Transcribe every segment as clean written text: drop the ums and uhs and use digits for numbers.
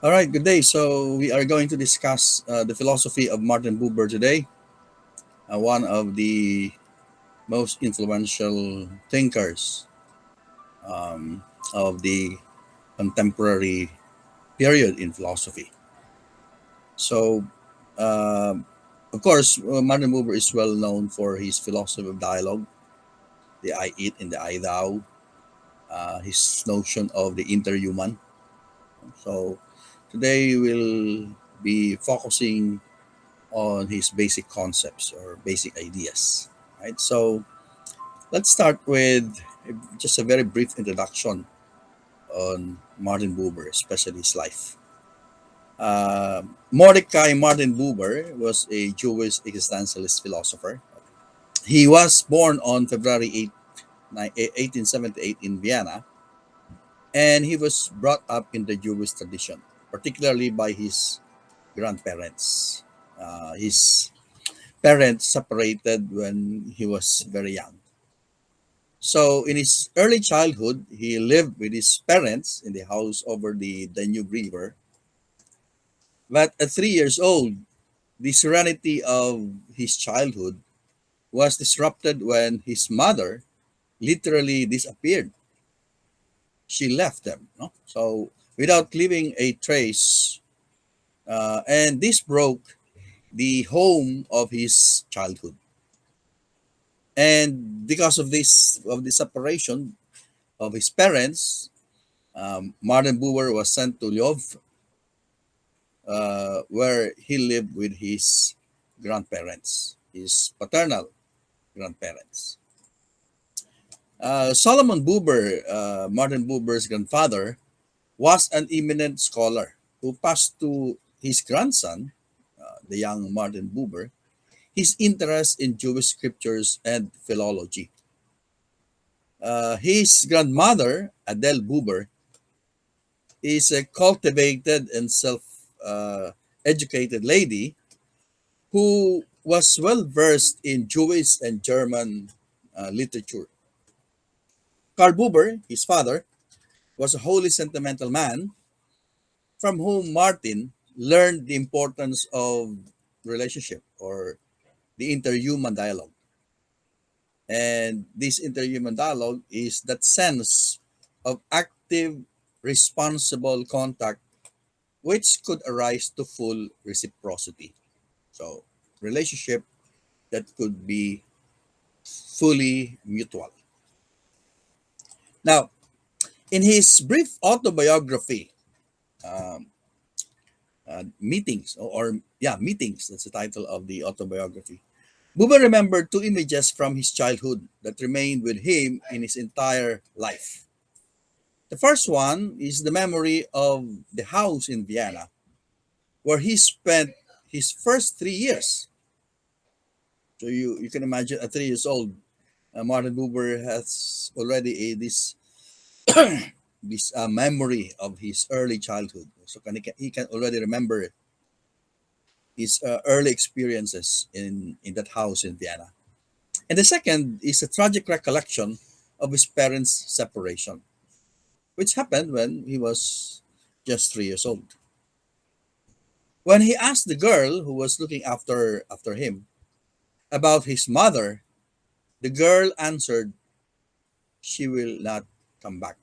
All right, good day. So we are going to discuss the philosophy of Martin Buber today, one of the most influential thinkers um, of the contemporary period in philosophy. So, um of course, Martin Buber is well known for his philosophy of dialogue, the I It and the I Thou, his notion of the interhuman. So today we'll be focusing on his basic concepts or basic ideas. Right. So let's start with just a very brief introduction on Martin Buber, especially his life. Mordecai Martin Buber was a Jewish existentialist philosopher. He was born on February 8, 1878 in Vienna, and he was brought up in the Jewish tradition, particularly by his grandparents. His parents separated when he was very young. So, in his early childhood, he lived with his parents in the house over the Danube River. But at 3 years old, the serenity of his childhood was disrupted when his mother literally disappeared. She left them, no? So, without leaving a trace, and this broke the home of his childhood. And because of the separation of his parents, Martin Buber was sent to Jove, where he lived with his grandparents, his paternal grandparents. Solomon Buber, Martin Buber's grandfather, was an eminent scholar who passed to his grandson, the young Martin Buber, his interest in Jewish scriptures and philology. His grandmother, Adele Buber, is a cultivated and self educated lady who was well versed in Jewish and German literature. Karl Buber, his father, was a wholly sentimental man from whom Martin learned the importance of relationship or the interhuman dialogue. And this interhuman dialogue is that sense of active, responsible contact which could arise to full reciprocity. So, relationship that could be fully mutual. Now, in his brief autobiography, um, Meetings, Meetings, that's the title of the autobiography, Buber remembered two images from his childhood that remained with him in his entire life. The first one is the memory of the house in Vienna, where he spent his first 3 years. So you can imagine at 3 years old, Martin Buber has already this memory of his early childhood. So he can already remember his early experiences in that house in Vienna. And the second is a tragic recollection of his parents' separation, which happened when he was just 3 years old. When he asked the girl who was looking after him about his mother, the girl answered, "She will not come back,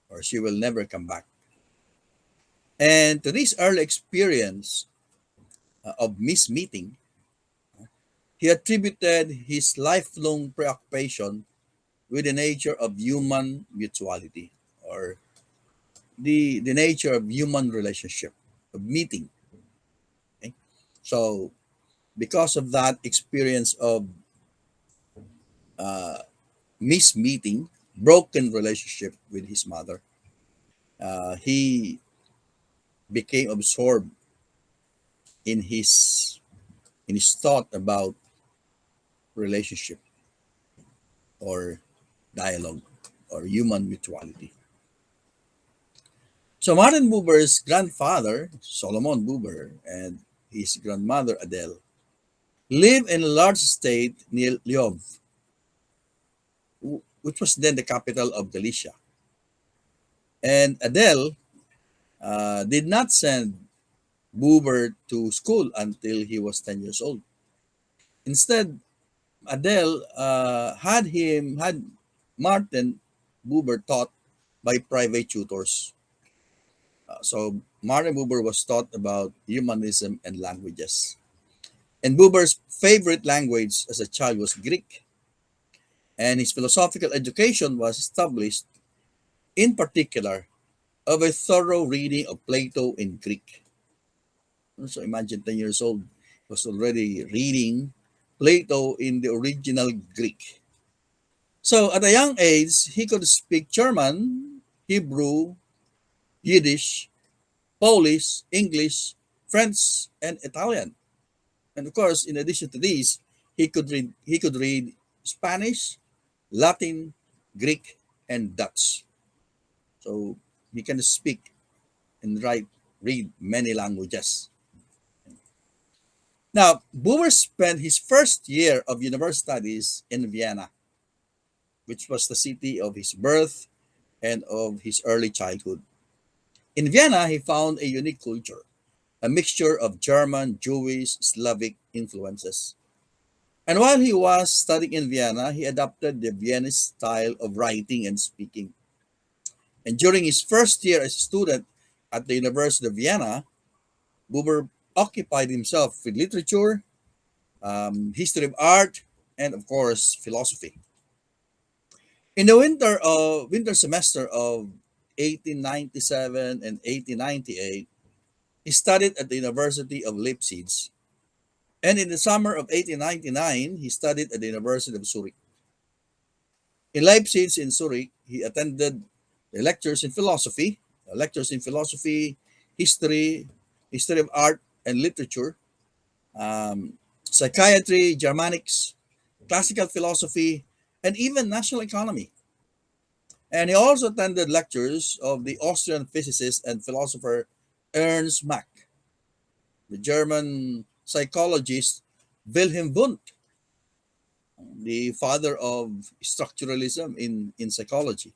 or she will never come back." And to this early experience of mismeeting, he attributed his lifelong preoccupation with the nature of human mutuality, or the nature of human relationship, of meeting. Okay? So, because of that experience of uh, mismeeting, broken relationship with his mother, he became absorbed in his thought about relationship or dialogue or human mutuality. So Martin Buber's grandfather, Solomon Buber, and his grandmother, Adele, lived in a large estate near Jove, which was then the capital of Galicia. And Adele did not send Buber to school until he was 10 years old. Instead, Adele had Martin Buber taught by private tutors. So Martin Buber was taught about humanism and languages. And Buber's favorite language as a child was Greek, and his philosophical education was established, in particular, of a thorough reading of Plato in Greek. So imagine 10 years old was already reading Plato in the original Greek. So at a young age, he could speak German, Hebrew, Yiddish, Polish, English, French, and Italian. And of course, in addition to these, he could read Spanish, Latin, Greek, and Dutch. So he can speak and read many languages. Now, Buber spent his first year of university studies in Vienna, which was the city of his birth and of his early childhood. In Vienna, he found a unique culture, a mixture of German, Jewish, Slavic influences. And while he was studying in Vienna, he adopted the Viennese style of writing and speaking. And during his first year as a student at the University of Vienna, Buber occupied himself with literature, history of art, and of course, philosophy. In the winter semester of 1897 and 1898, he studied at the University of Leipzig. And in the summer of 1899, he studied at the University of Zurich. In Leipzig in Zurich, he attended the lectures in philosophy, history, history of art and literature, psychiatry, Germanics, classical philosophy, and even national economy. And he also attended lectures of the Austrian physicist and philosopher Ernst Mach, the German psychologist Wilhelm Wundt, the father of structuralism in psychology,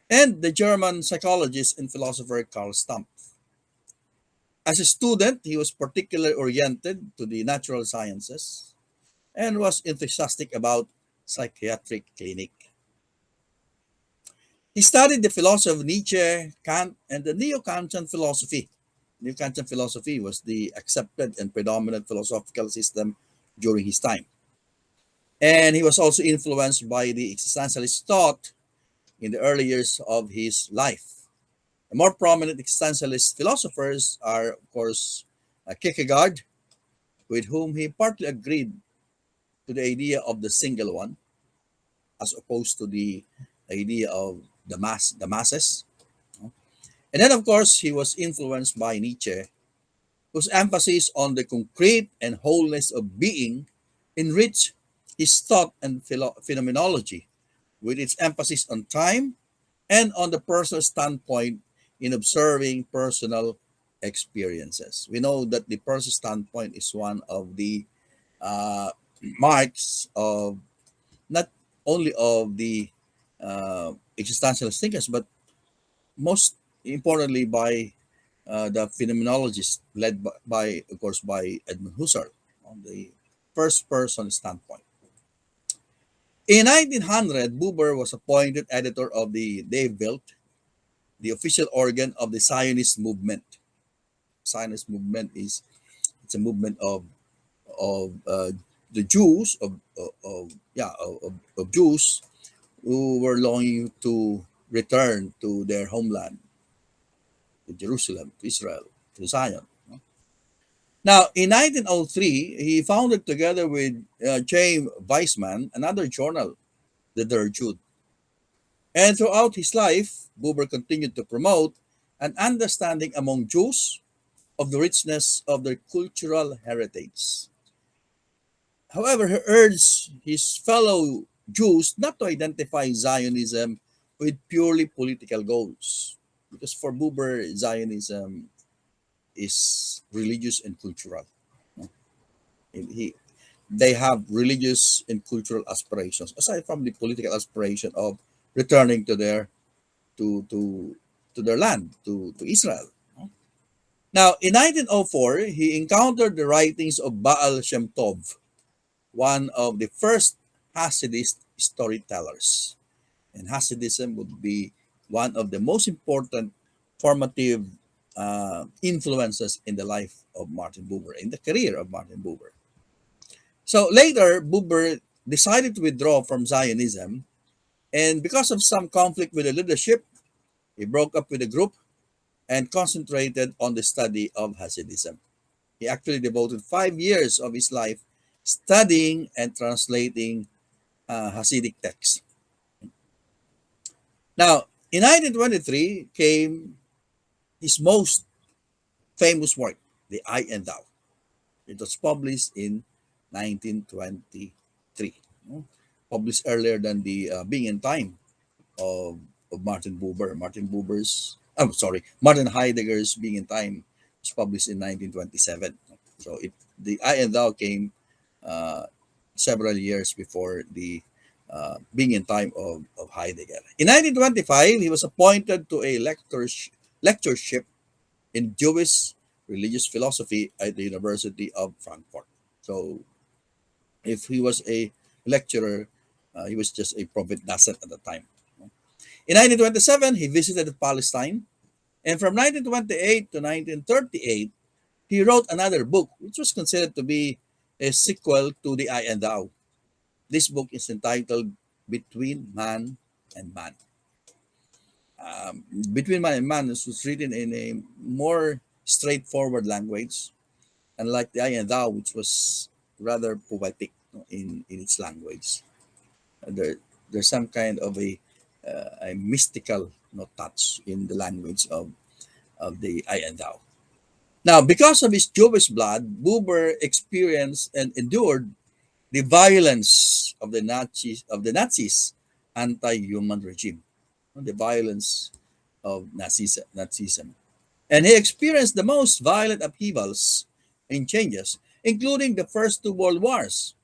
and the German psychologist and philosopher Karl Stamp. As a student, he was particularly oriented to the natural sciences and was enthusiastic about psychiatric clinic. He studied the philosophy of Nietzsche, Kant, and the Neo-Kantian philosophy. Neo-Kantian philosophy was the accepted and predominant philosophical system during his time. And he was also influenced by the existentialist thought in the early years of his life. The more prominent existentialist philosophers are, of course, Kierkegaard, with whom he partly agreed to the idea of the single one, as opposed to the idea of the masses. And then, of course, he was influenced by Nietzsche, whose emphasis on the concrete and wholeness of being enriched his thought and phenomenology, with its emphasis on time and on the personal standpoint in observing personal experiences. We know that the personal standpoint is one of the uh, marks of not only of the existentialist thinkers, but most importantly by the phenomenologists led by, of course, by Edmund Husserl on the first person standpoint. In 1900, Buber was appointed editor of the Die Welt, the official organ of the Zionist movement. Zionist movement is it's a movement of the Jews of Jews who were longing to return to their homeland, to Jerusalem, to Israel, to Zion. Now, in 1903, he founded together with James Weissman another journal, the Der Jude. And throughout his life, Buber continued to promote an understanding among Jews of the richness of their cultural heritage. However, he urged his fellow Jews not to identify Zionism with purely political goals, because for Buber, Zionism is religious and cultural. He, they have religious and cultural aspirations aside from the political aspiration of returning to their to their land, to Israel. Now, in 1904, he encountered the writings of Baal Shem Tov, one of the first Hasidist storytellers. And Hasidism would be one of the most important formative influences in the life of Martin Buber, in the career of Martin Buber. So later, Buber decided to withdraw from Zionism, and because of some conflict with the leadership, he broke up with the group and concentrated on the study of Hasidism. He actually devoted 5 years of his life studying and translating Hasidic texts. Now, in 1923 came his most famous work, The I and Thou. It was published in 1923, no? Published earlier than the Being in Time of Martin Buber. Martin Heidegger's Being in Time was published in 1927. So the I and Thou came uh, several years before the Being in Time of Heidegger. In 1925, he was appointed to a lectureship in Jewish religious philosophy at the University of Frankfurt. So if he was a lecturer, he was just a providacent at the time. In 1927, he visited Palestine, and from 1928 to 1938, he wrote another book, which was considered to be a sequel to The I and Thou. This book is entitled Between Man and Man. Between Man and Man was written in a more straightforward language, unlike The I and Thou, which was rather poetic, in its language. There, there's some kind of a mystical, touch in the language of the I and Thou. Now, because of his Jewish blood, Buber experienced and endured the violence of the Nazis' anti-human regime, the violence of Nazism. And he experienced the most violent upheavals and changes, including the first two world wars.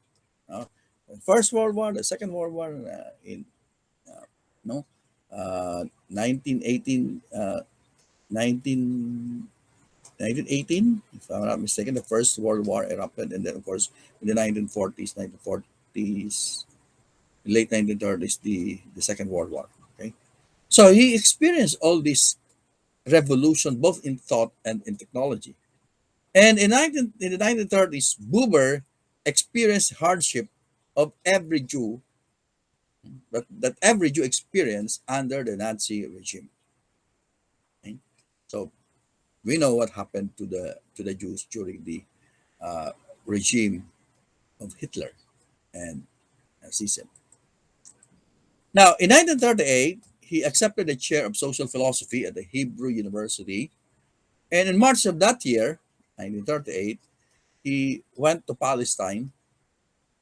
The First World War, the Second World War, in no, 1918, 19, 1918, if I'm not mistaken, the First World War erupted, and then of course in the 1940s, late 1930s, the Second World War. Okay, so he experienced all this revolution both in thought and in technology. And in the 1930s, Buber experienced hardship of every Jew that every Jew experienced under the Nazi regime. Okay? So we know what happened to the Jews during the uh, regime of Hitler and Nazism. Now, in 1938, he accepted the chair of social philosophy at the Hebrew University, and in March of that year, 1938, he went to Palestine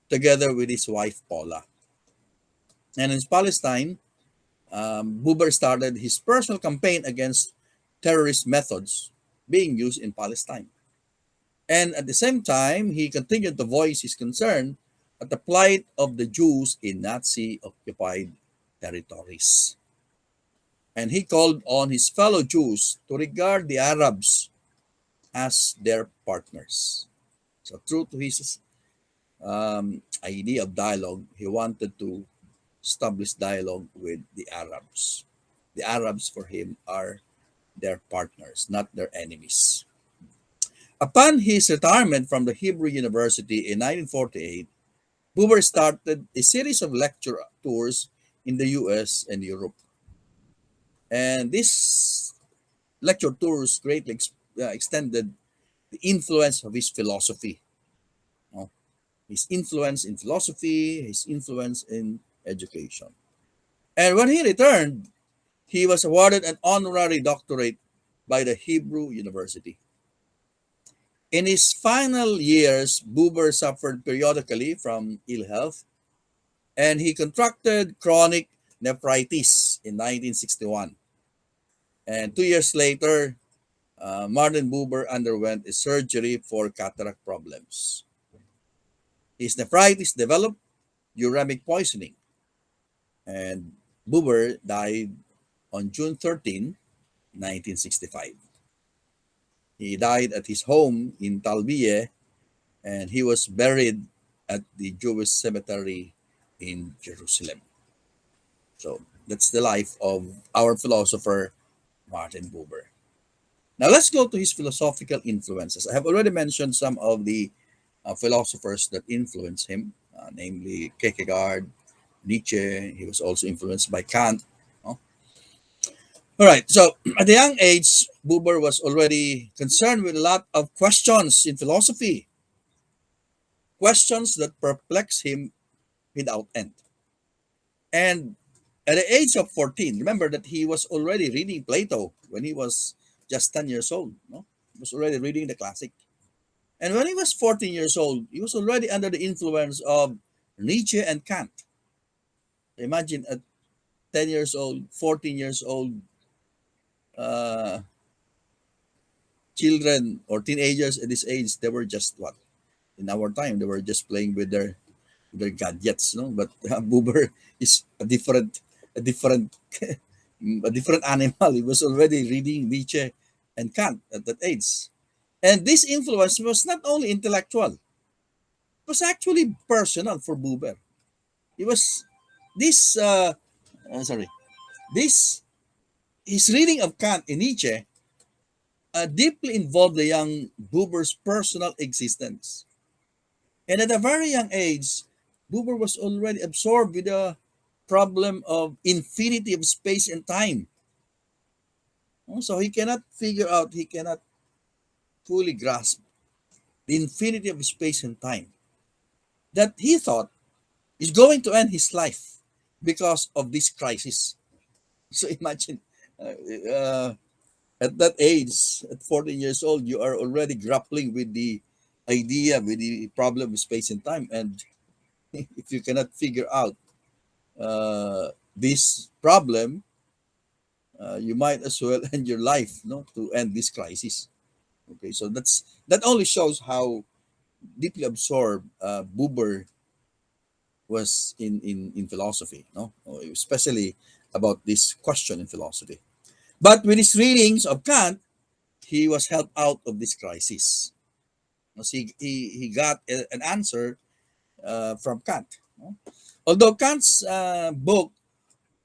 together with his wife Paula. And in Palestine, Buber started his personal campaign against terrorist methods being used in Palestine. And at the same time, he continued to voice his concern at the plight of the Jews in Nazi occupied territories. And he called on his fellow Jews to regard the Arabs as their partners. So, true to his idea of dialogue, he wanted to establish dialogue with the Arabs. The Arabs, for him, are their partners, not their enemies. Upon his retirement from the Hebrew University in 1948, Buber started a series of lecture tours in the US and Europe. And these lecture tours greatly extended the influence of his philosophy, you know, his influence in philosophy, his influence in education. And when he returned, he was awarded an honorary doctorate by the Hebrew University. In his final years, Buber suffered periodically from ill health, and he contracted chronic nephritis in 1961. And 2 years later, Martin Buber underwent a surgery for cataract problems. His nephritis developed uremic poisoning, and Buber died on June 13, 1965. He died at his home in Talbiye, and he was buried at the Jewish cemetery in Jerusalem. So that's the life of our philosopher, Martin Buber. Now let's go to his philosophical influences. I have already mentioned some of the philosophers that influenced him, namely Kierkegaard, Nietzsche. He was also influenced by Kant. No? All right. So at a young age, Buber was already concerned with a lot of questions in philosophy, questions that perplex him without end. And at the age of 14, remember that he was already reading Plato when he was just 10 years old. No? He was already reading the classic. And when he was 14 years old, he was already under the influence of Nietzsche and Kant. Imagine at 10 years old, 14 years old, uh, children or teenagers at this age, they were just what? In our time, they were just playing with their gadgets, no? But Buber is a different, a different animal. He was already reading Nietzsche and Kant at that age, and this influence was not only intellectual; it was actually personal for Buber. It was this, sorry, this his reading of Kant and Nietzsche deeply involved the young Buber's personal existence. And at a very young age, Buber was already absorbed with the problem of infinity of space and time. So he cannot figure out, he cannot fully grasp the infinity of space and time that he thought is going to end his life because of this crisis. So imagine, uh, uh, at that age, at 14 years old, you are already grappling with the idea, with the problem of space and time. And if you cannot figure out this problem, you might as well end your life, no, to end this crisis. Okay, so that only shows how deeply absorbed Buber was in philosophy, no, especially about this question in philosophy. But with his readings of Kant, he was helped out of this crisis. So he got an answer from Kant. No? Although Kant's book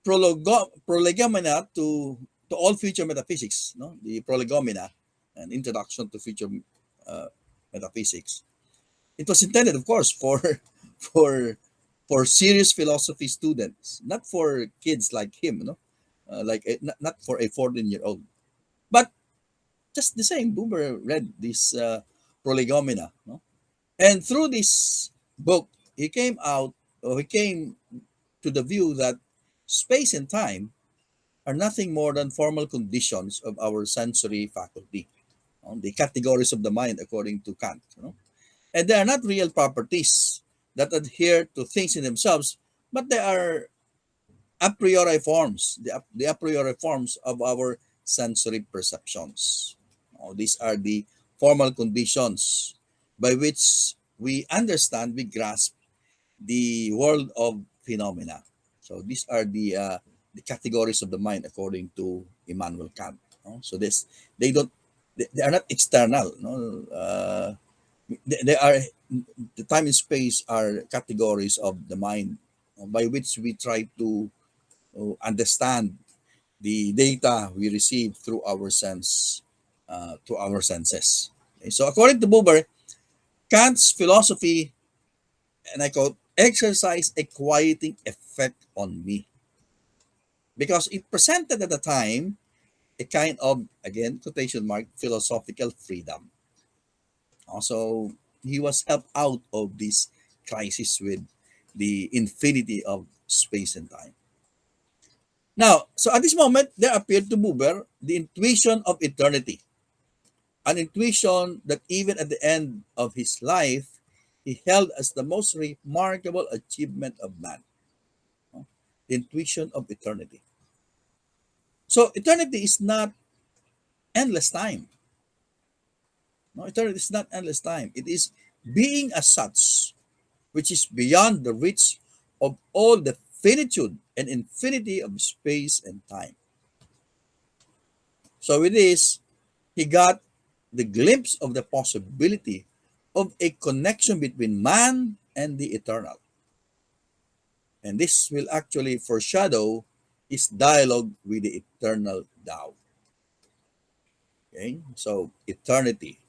Prolegomena to all future metaphysics, no, the Prolegomena, an introduction to future uh, metaphysics. It was intended, of course, for for for serious philosophy students, not for kids like him, no, not for a 14-year-old. But just the same, Buber read this Prolegomena, no, and through this book, he came to the view that space and time are nothing more than formal conditions of our sensory faculty, the categories of the mind according to Kant. And they are not real properties that adhere to things in themselves, but they are a priori forms, the a priori forms of our sensory perceptions. These are the formal conditions by which we understand, we grasp the world of phenomena. So these are the categories of the mind according to Immanuel Kant. So this they are not external. No? They are the time and space are categories of the mind by which we try to understand the data we receive through our senses. Okay, so according to Buber, Kant's philosophy, and I quote, exercise a quieting effect on me because it presented at the time a kind of, again, quotation mark, philosophical freedom. Also, he was helped out of this crisis with the infinity of space and time. Now, so at this moment, there appeared to Buber the intuition of eternity, an intuition that even at the end of his life, he held as the most remarkable achievement of man, no? The intuition of eternity. So eternity is not endless time. No, eternity is not endless time. It is being as such, which is beyond the reach of all the finitude and infinity of space and time. So with this, he got the glimpse of the possibility of a connection between man and the eternal. And this will actually foreshadow his dialogue with the eternal Tao. Okay, so eternity.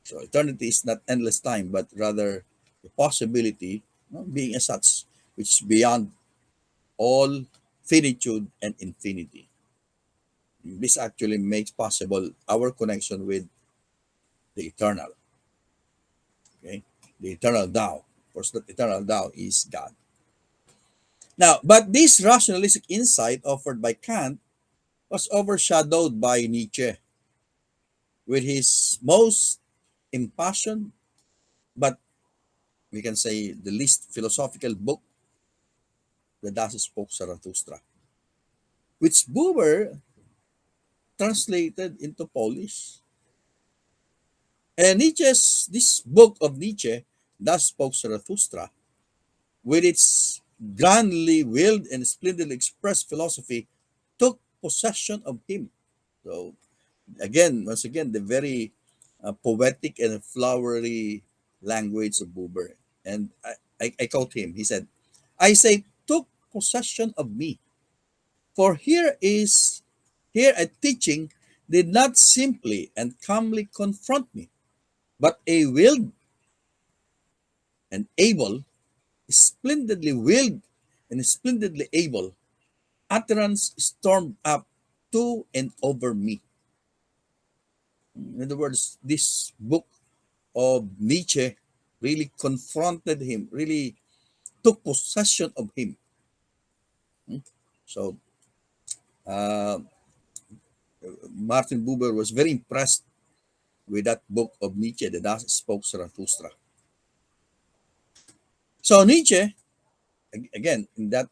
So eternity is not endless time, but rather the possibility, being as such, which is beyond all finitude and infinity. This actually makes possible our connection with the eternal. Okay, the eternal Tao. Of course, the eternal Tao is God. Now, but this rationalistic insight offered by Kant was overshadowed by Nietzsche with his most impassioned, but we can say the least philosophical book, The Das Spoke Zarathustra, which Buber translated into Polish. And this book of Nietzsche, Das Spoke Zarathustra, with its grandly willed and splendidly expressed philosophy, took possession of him. So again, once again, the very poetic and flowery language of Buber. And I quote him. He said, I say, took possession of me. For here a teaching did not simply and calmly confront me, but a willed and able, splendidly willed and splendidly able utterance stormed up to and over me. In other words, this book of Nietzsche really confronted him, really took possession of him. So uh, Martin Buber was very impressed with that book of Nietzsche, The Das Spoke Zarathustra. So Nietzsche, again, in that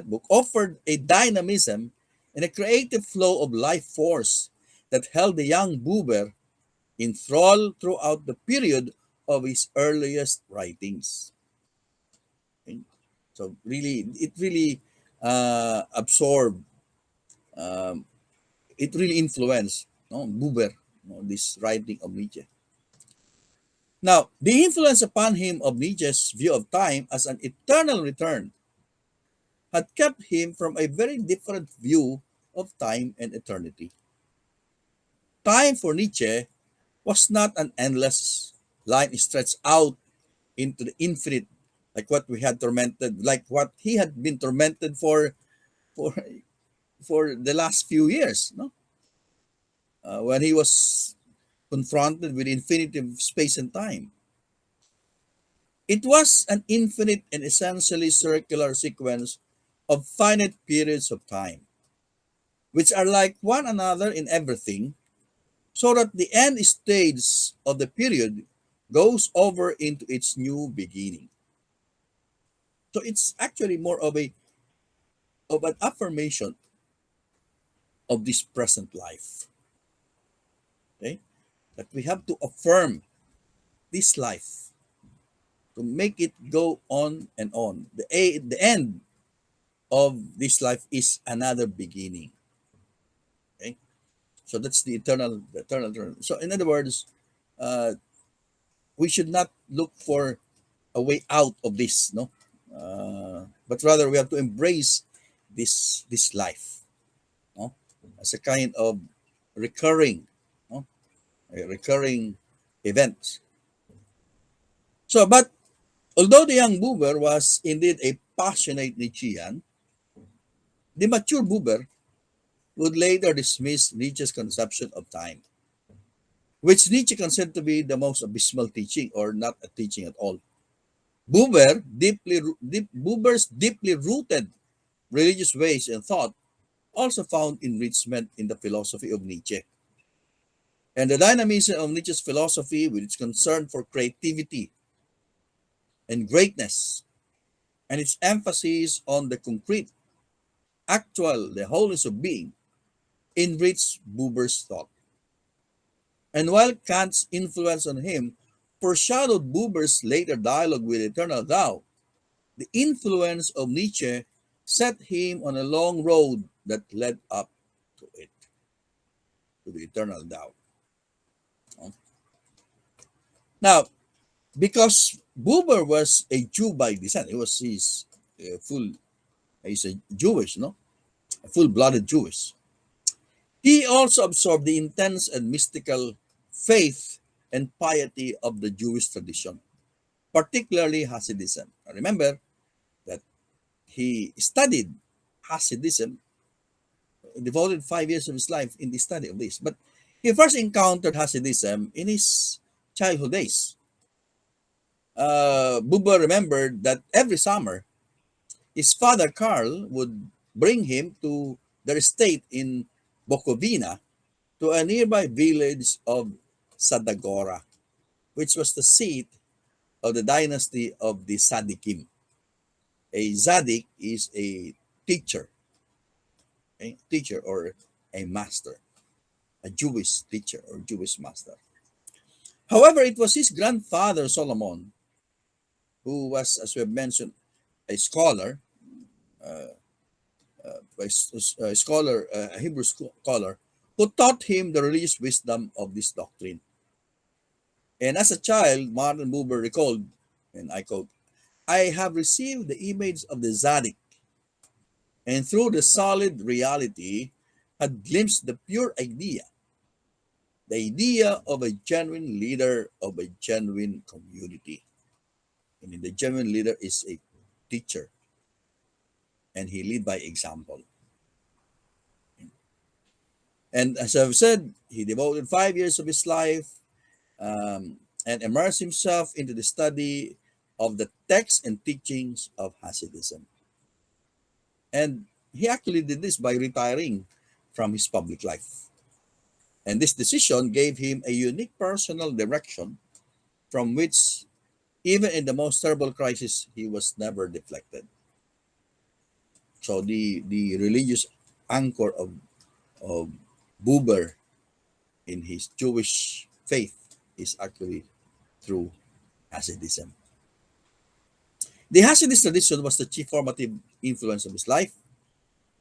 book, offered a dynamism and a creative flow of life force that held the young Buber enthralled throughout the period of his earliest writings. Okay? So really, it really absorbed, um, it really influenced, Buber, this writing of Nietzsche. Now, the influence upon him of Nietzsche's view of time as an eternal return had kept him from a very different view of time and eternity. Time for Nietzsche was not an endless line stretched out into the infinite, like what he had been tormented for for the last few years, no? When he was confronted with infinity of space and time. It was an infinite and essentially circular sequence of finite periods of time, which are like one another in everything, so that the end stage of the period goes over into its new beginning. So it's actually more of an affirmation of this present life. Okay? That we have to affirm this life to make it go on and on. The end of this life is another beginning. Okay? So that's the eternal. So in other words, uh, we should not look for a way out of this, no, but rather we have to embrace this life, no, as a kind of recurring, no, a recurring event. So, but although the young Buber was indeed a passionate Nietzschean, the mature Buber would later dismiss Nietzsche's conception of time, which Nietzsche considered to be the most abysmal teaching or not a teaching at all. Buber's deeply rooted religious ways and thought also found enrichment in the philosophy of Nietzsche. And the dynamism of Nietzsche's philosophy, with its concern for creativity and greatness, and its emphasis on the concrete, actual, the wholeness of being, enriched Buber's thought. And while Kant's influence on him foreshadowed Buber's later dialogue with Eternal Tao, the influence of Nietzsche set him on a long road that led up to it, to the Eternal Tao. Now, because Buber was a Jew by descent, he's a Jewish, no, a full-blooded Jewish. He also absorbed the intense and mystical faith and piety of the Jewish tradition, particularly Hasidism. Now, remember that he studied Hasidism, devoted 5 years of his life in the study of this. But he first encountered Hasidism in his childhood days. Buber remembered that every summer, his father Karl would bring him to their estate in Bukovina to a nearby village of Sadagora, which was the seat of the dynasty of the Sadikim. A Zadik is a teacher, a teacher or a master, a Jewish teacher or Jewish master. However, it was his grandfather Solomon, who was, as we have mentioned, a scholar, a scholar, a Hebrew scholar, who taught him the religious wisdom of this doctrine. And as a child, Martin Buber recalled, and I quote, I have received the image of the Zadik, and through the solid reality, had glimpsed the pure idea, the idea of a genuine leader of a genuine community. And the genuine leader is a teacher, and he lead by example. And as I've said, he devoted 5 years of his life and immersed himself into the study of the texts and teachings of Hasidism. And he actually did this by retiring from his public life. And this decision gave him a unique personal direction from which, even in the most terrible crisis, he was never deflected. So the religious anchor of Buber in his Jewish faith is actually through Hasidism. The Hasidist tradition was the chief formative influence of his life,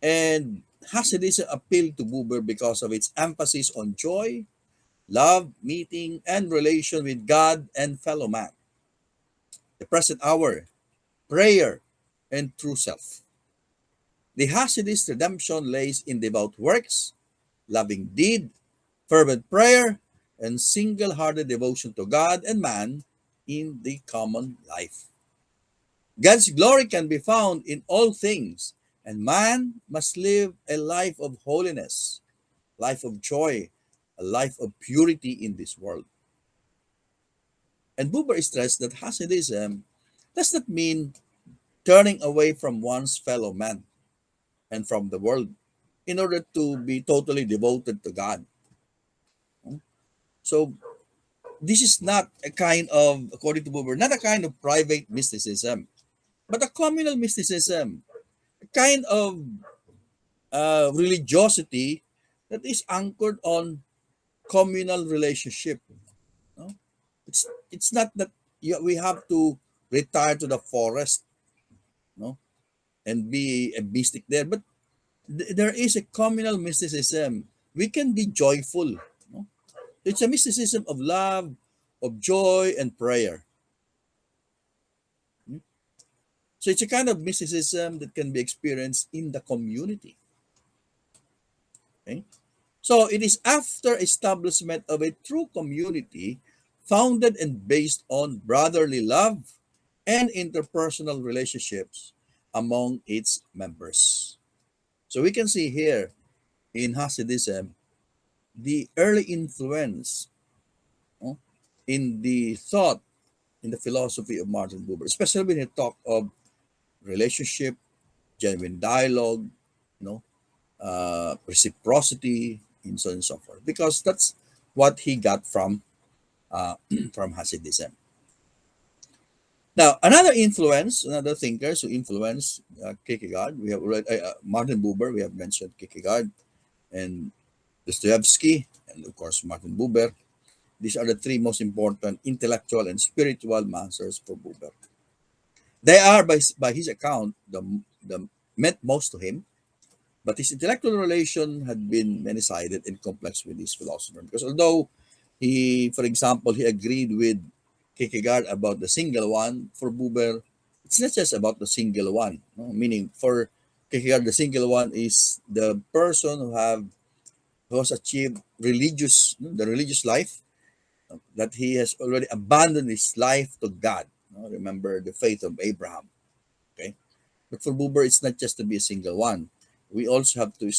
and Hasidism appealed to Buber because of its emphasis on joy, love, meeting, and relation with God and fellow man, the present hour, prayer, and true self. The Hasidist redemption lays in devout works, loving deed, fervent prayer, and single-hearted devotion to God and man in the common life. God's glory can be found in all things, and man must live a life of holiness, life of joy, a life of purity in this world. And Buber stressed that Hasidism does not mean turning away from one's fellow man and from the world in order to be totally devoted to God. So this is not a kind of, according to Buber, not a kind of private mysticism, but a communal mysticism, a kind of religiosity that is anchored on communal relationship. No? It's not that we have to retire to the forest, no, and be a mystic there, but there is a communal mysticism. We can be joyful. No? It's a mysticism of love, of joy, and prayer. Hmm? So it's a kind of mysticism that can be experienced in the community. Okay? So it is after establishment of a true community founded and based on brotherly love and interpersonal relationships among its members. So we can see here in Hasidism the early influence, no, in the thought, in the philosophy of Martin Buber, especially when he talked of relationship, genuine dialogue, you know, reciprocity, and so on and so forth, because that's what he got from from Hasidism. Now, another thinkers who influenced Kierkegaard, we have already Martin Buber. We have mentioned Kierkegaard and Dostoevsky, and of course Martin Buber. These are the three most important intellectual and spiritual masters for Buber. They are, by his account, the meant most to him, but his intellectual relation had been many-sided and complex with this philosopher. Because although For example, he agreed with Kierkegaard about the single one. For Buber, it's not just about the single one. No? Meaning, for Kierkegaard, the single one is the person who has achieved the religious life, that he has already abandoned his life to God. No? Remember the faith of Abraham. Okay, but for Buber, it's not just to be a single one. We also have to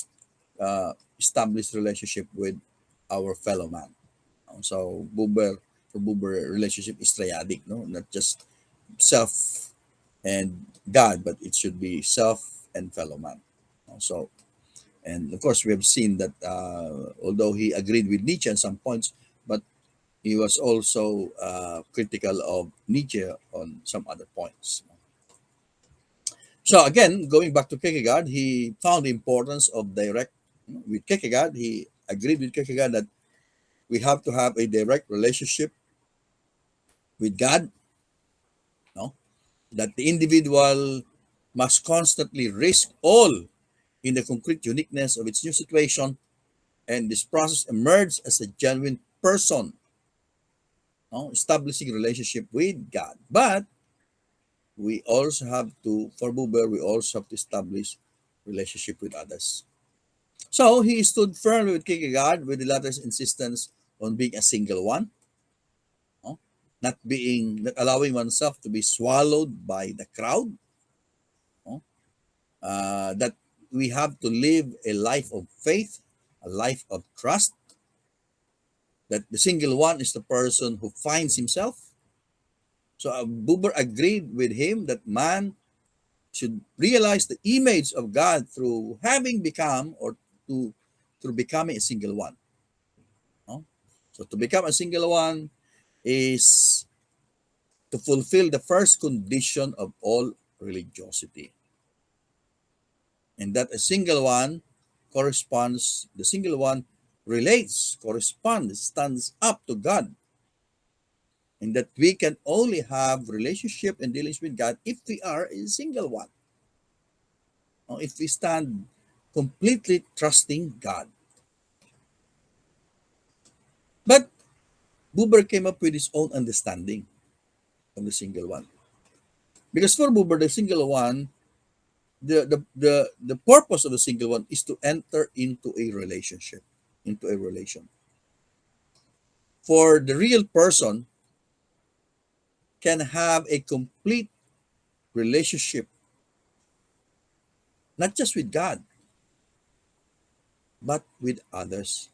establish relationship with our fellow man. So for Buber, relationship is triadic, no, not just self and God, but it should be self and fellow man. So, and of course, we have seen that although he agreed with Nietzsche on some points, but he was also critical of Nietzsche on some other points. So again, going back to Kierkegaard, he found the importance of direct. With Kierkegaard, he agreed with Kierkegaard that we have to have a direct relationship with God. No, that the individual must constantly risk all in the concrete uniqueness of its new situation, and this process emerges as a genuine person, no, establishing a relationship with God. But we also have to, for Buber, we also have to establish relationship with others. So he stood firmly with Kierkegaard with the latter's insistence on being a single one, no? Not allowing oneself to be swallowed by the crowd, no? That we have to live a life of faith, a life of trust, that the single one is the person who finds himself. So Buber agreed with him that man should realize the image of God through having become, or to through becoming a single one. No? So to become a single one is to fulfill the first condition of all religiosity, and that a single one the single one relates, corresponds, stands up to God, and that we can only have relationship and dealings with God if we are a single one, or if we stand completely trusting God. But Buber came up with his own understanding of the single one. Because for Buber, the single one, the purpose of the single one is to enter into a relationship, into a relation. For the real person can have a complete relationship, not just with God, but with others.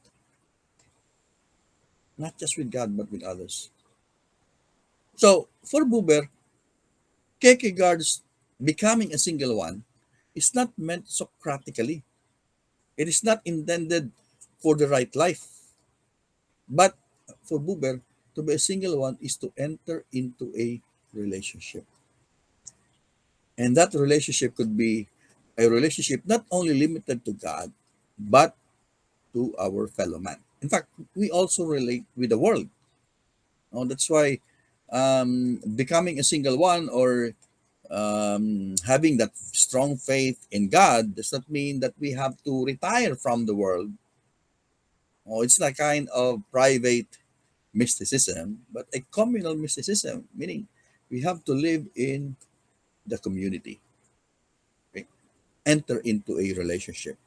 Not just with God, but with others. So for Buber, Kierkegaard's becoming a single one is not meant Socratically. It is not intended for the right life. But for Buber, to be a single one is to enter into a relationship. And that relationship could be a relationship not only limited to God, but to our fellow man. In fact, we also relate with the world. That's why becoming a single one, or having that strong faith in God, does not mean that we have to retire from the world. It's a kind of private mysticism, but a communal mysticism, meaning we have to live in the community, okay? Enter into a relationship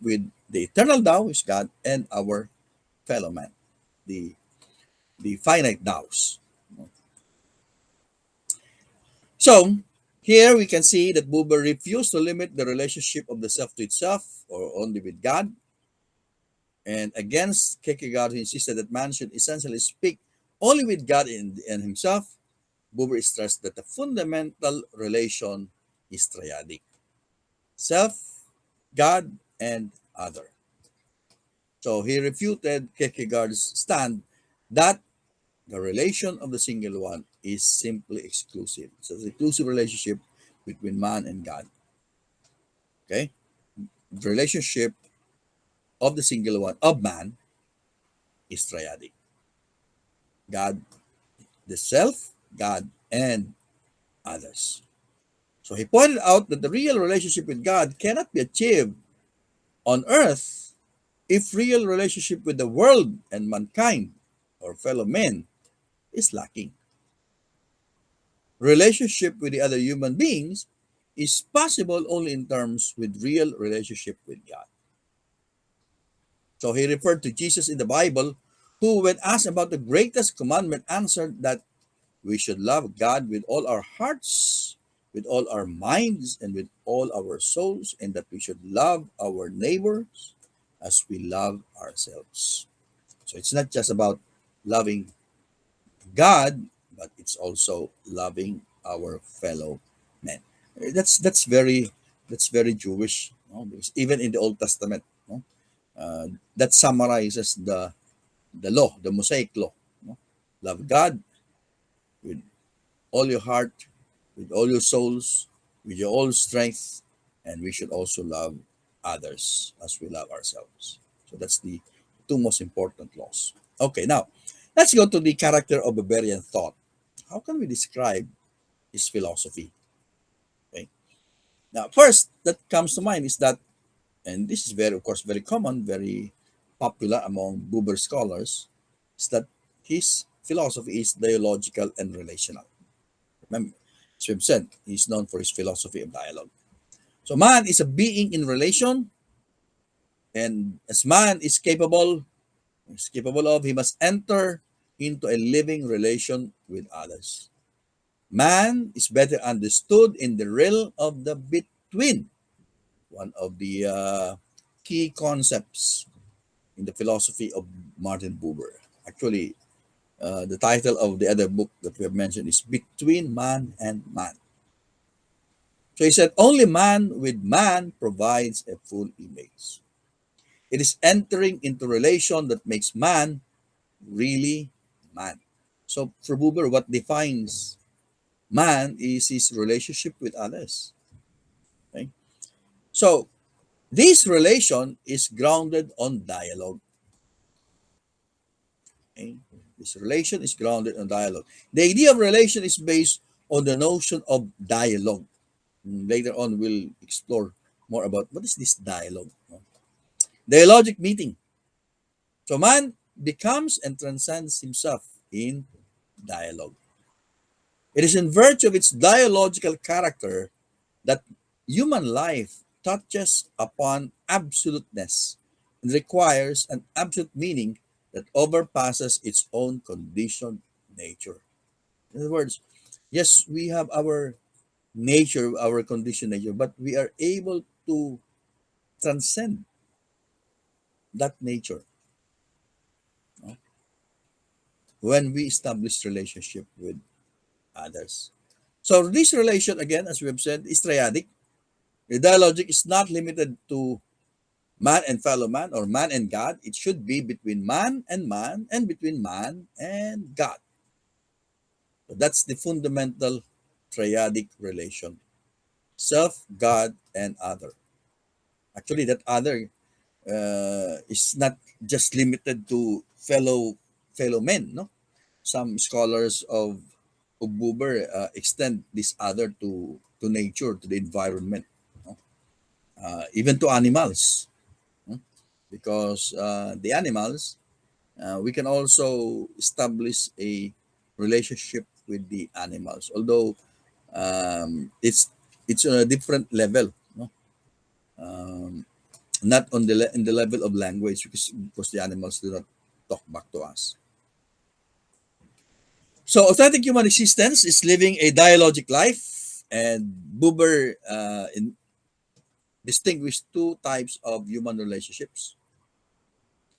with the eternal Tao, is God, and our fellow man, the the finite Taos. So here we can see that Buber refused to limit the relationship of the self to itself, or only with God, and against Kierkegaard, who insisted that man should essentially speak only with God and himself. Buber stressed that the fundamental relation is triadic: self, God, and other. So he refuted Kierkegaard's stand that the relation of the single one is simply exclusive. So it's an exclusive relationship between man and God. Okay? The relationship of the single one, of man, is triadic: God, the self, God, and others. So he pointed out that the real relationship with God cannot be achieved on earth if real relationship with the world and mankind or fellow men is lacking. Relationship with the other human beings is possible only in terms with real relationship with God. So he referred to Jesus in the Bible, who, when asked about the greatest commandment, answered that we should love God with all our hearts, with all our minds, and with all our souls, and that we should love our neighbors as we love ourselves. So it's not just about loving God, but it's also loving our fellow men. That's very Jewish, no? Because even in the Old Testament, no? That summarizes the law, the Mosaic law. No? Love God with all your heart, with all your souls, with your all strength, and we should also love others as we love ourselves. So that's the two most important laws. Okay, now let's go to the character of Beberian thought. How can we describe his philosophy? Okay. Now, first that comes to mind is that, and this is very, of course, very common, very popular among Buber scholars, is that his philosophy is dialogical and relational. Remember, as we've said, he's known for his philosophy of dialogue. So man is a being in relation, and as man is capable of, he must enter into a living relation with others. Man is better understood in the realm of the between, one of the key concepts in the philosophy of Martin Buber. Actually, the title of the other book that we have mentioned is Between Man and Man. So he said, only man with man provides a full image. It is entering into relation that makes man really man. So for Buber, what defines man is his relationship with others. Okay? So this relation is grounded on dialogue. Okay? This relation is grounded on dialogue. The idea of relation is based on the notion of dialogue. Later on, we'll explore more about what is this dialogue. Dialogic meeting. So man becomes and transcends himself in dialogue. It is in virtue of its dialogical character that human life touches upon absoluteness and requires an absolute meaning that overpasses its own conditioned nature. In other words, yes, we have our nature, our conditioned nature, but we are able to transcend that nature, no? When we establish relationship with others. So this relation, again, as we have said, is triadic. The dialogic is not limited to man and fellow man or man and God. It should be between man and between man and God. So that's the fundamental triadic relation. Self, God, and other. Actually, that other is not just limited to fellow men. No, some scholars of Buber extend this other to nature, to the environment, no? Even to animals, no? Because the animals, we can also establish a relationship with the animals, although it's on a different level, no? Um, not on in the level of language, because the animals do not talk back to us. So authentic human existence is living a dialogic life, and Buber distinguished two types of human relationships: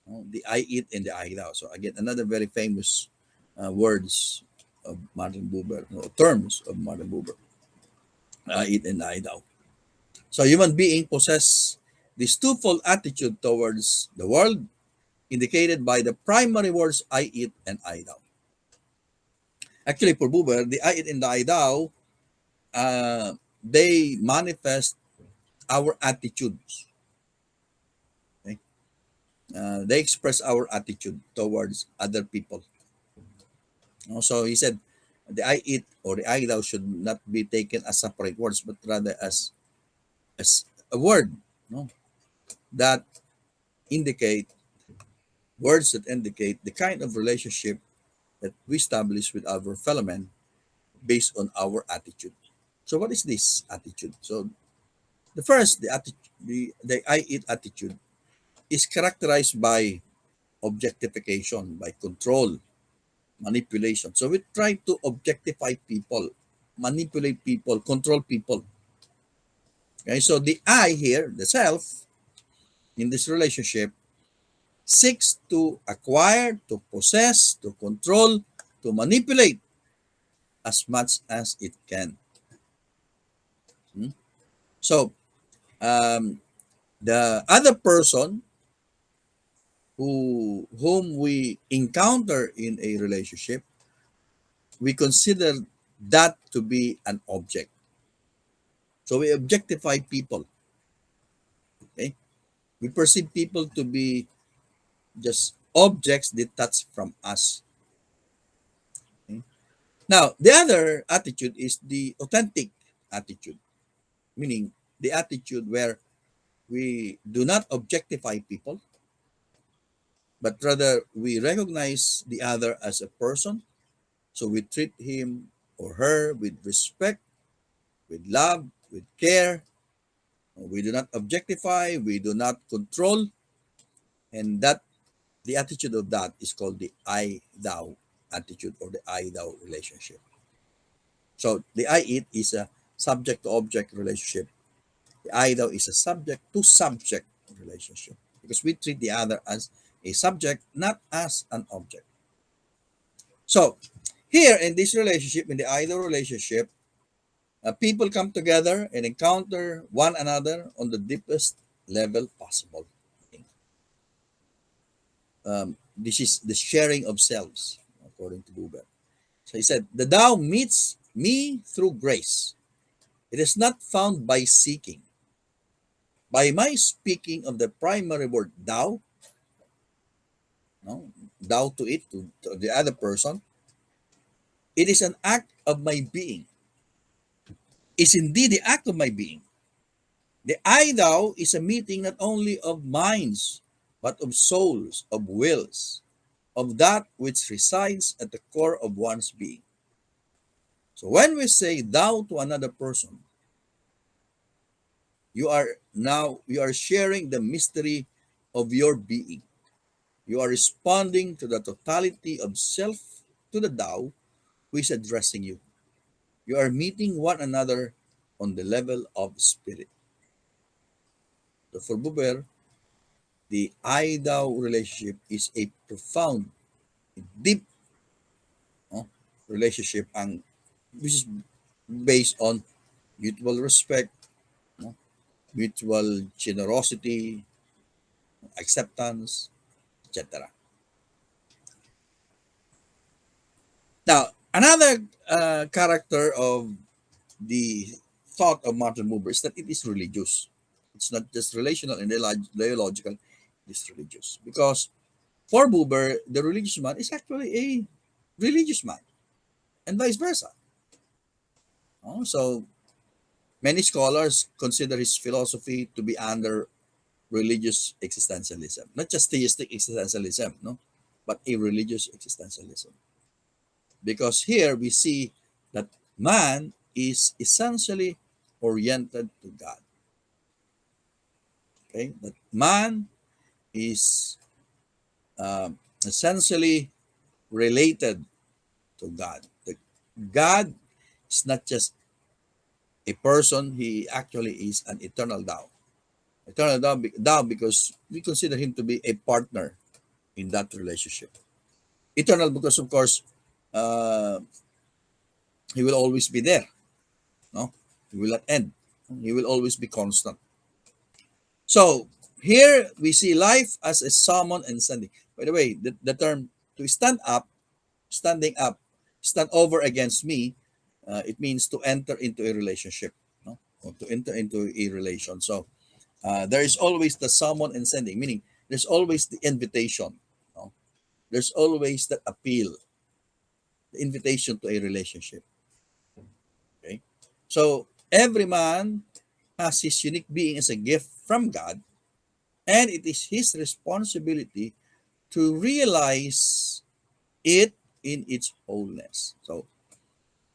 the I it and the I thou. So again, another very famous words of Martin Buber, terms of Martin Buber: I it and I thou. So human being possess this twofold attitude towards the world, indicated by the primary words I it and I thou. Actually, for Buber, the I it and the I thou, they manifest our attitudes. Okay? They express our attitude towards other people. So he said, the I it or the I thou should not be taken as separate words, but rather as a word, no? That indicate words that indicate the kind of relationship that we establish with our fellow men based on our attitude. So, what is this attitude? So, the first, the attitude, the I eat attitude is characterized by objectification, by control, manipulation. So, we try to objectify people, manipulate people, control people. Okay, so the I here, the self, in this relationship, seeks to acquire, to possess, to control, to manipulate as much as it can. Hmm? So, um, the other person whom we encounter in a relationship, we consider that to be an object. So we objectify people. Okay, we perceive people to be just objects detached from us. Okay? Now, the other attitude is the authentic attitude, meaning the attitude where we do not objectify people, but rather we recognize the other as a person. So we treat him or her with respect, with love, with care. We do not objectify, we do not control, and that the attitude of that is called the I thou attitude or the I thou relationship. So the I it is a subject to object relationship. The I thou is a subject to subject relationship because we treat the other as a subject, not as an object. So here in this relationship, in the I thou relationship, people come together and encounter one another on the deepest level possible. This is the sharing of selves, according to Buber. So he said, the Tao meets me through grace. It is not found by seeking. By my speaking of the primary word Tao, no, Tao to it, to the other person, it is an act of my being. It's indeed the act of my being. The I Thou is a meeting not only of minds, but of souls, of wills, of that which resides at the core of one's being. So when we say thou to another person, you are sharing the mystery of your being. You are responding to the totality of self to the thou who is addressing you. You are meeting one another on the level of spirit. So for Buber, the I thou relationship is a profound, deep relationship and which is based on mutual respect, no, mutual generosity, acceptance, etc. Now, another character of the thought of Martin Buber is that it is religious. It's not just relational and theological, it is religious. Because for Buber, the religious man is actually a religious man, and vice versa. So many scholars consider his philosophy to be under religious existentialism, not just theistic existentialism, no, but a religious existentialism. Because here we see that man is essentially oriented to God. Okay, that man is essentially related to God. That God is not just a person; he actually is an eternal Dao. Eternal Dao because we consider him to be a partner in that relationship. Eternal because, of course, uh, he will always be there. No, he will not end. He will always be constant. So here we see life as a summon and sending. By the way, the term to stand up, standing up, stand over against me, it means to enter into a relationship, no? Or to enter into a relation. So there is always the summon and sending, meaning there's always the invitation. No? There's always that appeal, the invitation to a relationship. Okay, so every man has his unique being as a gift from God, and it is his responsibility to realize it in its wholeness. So,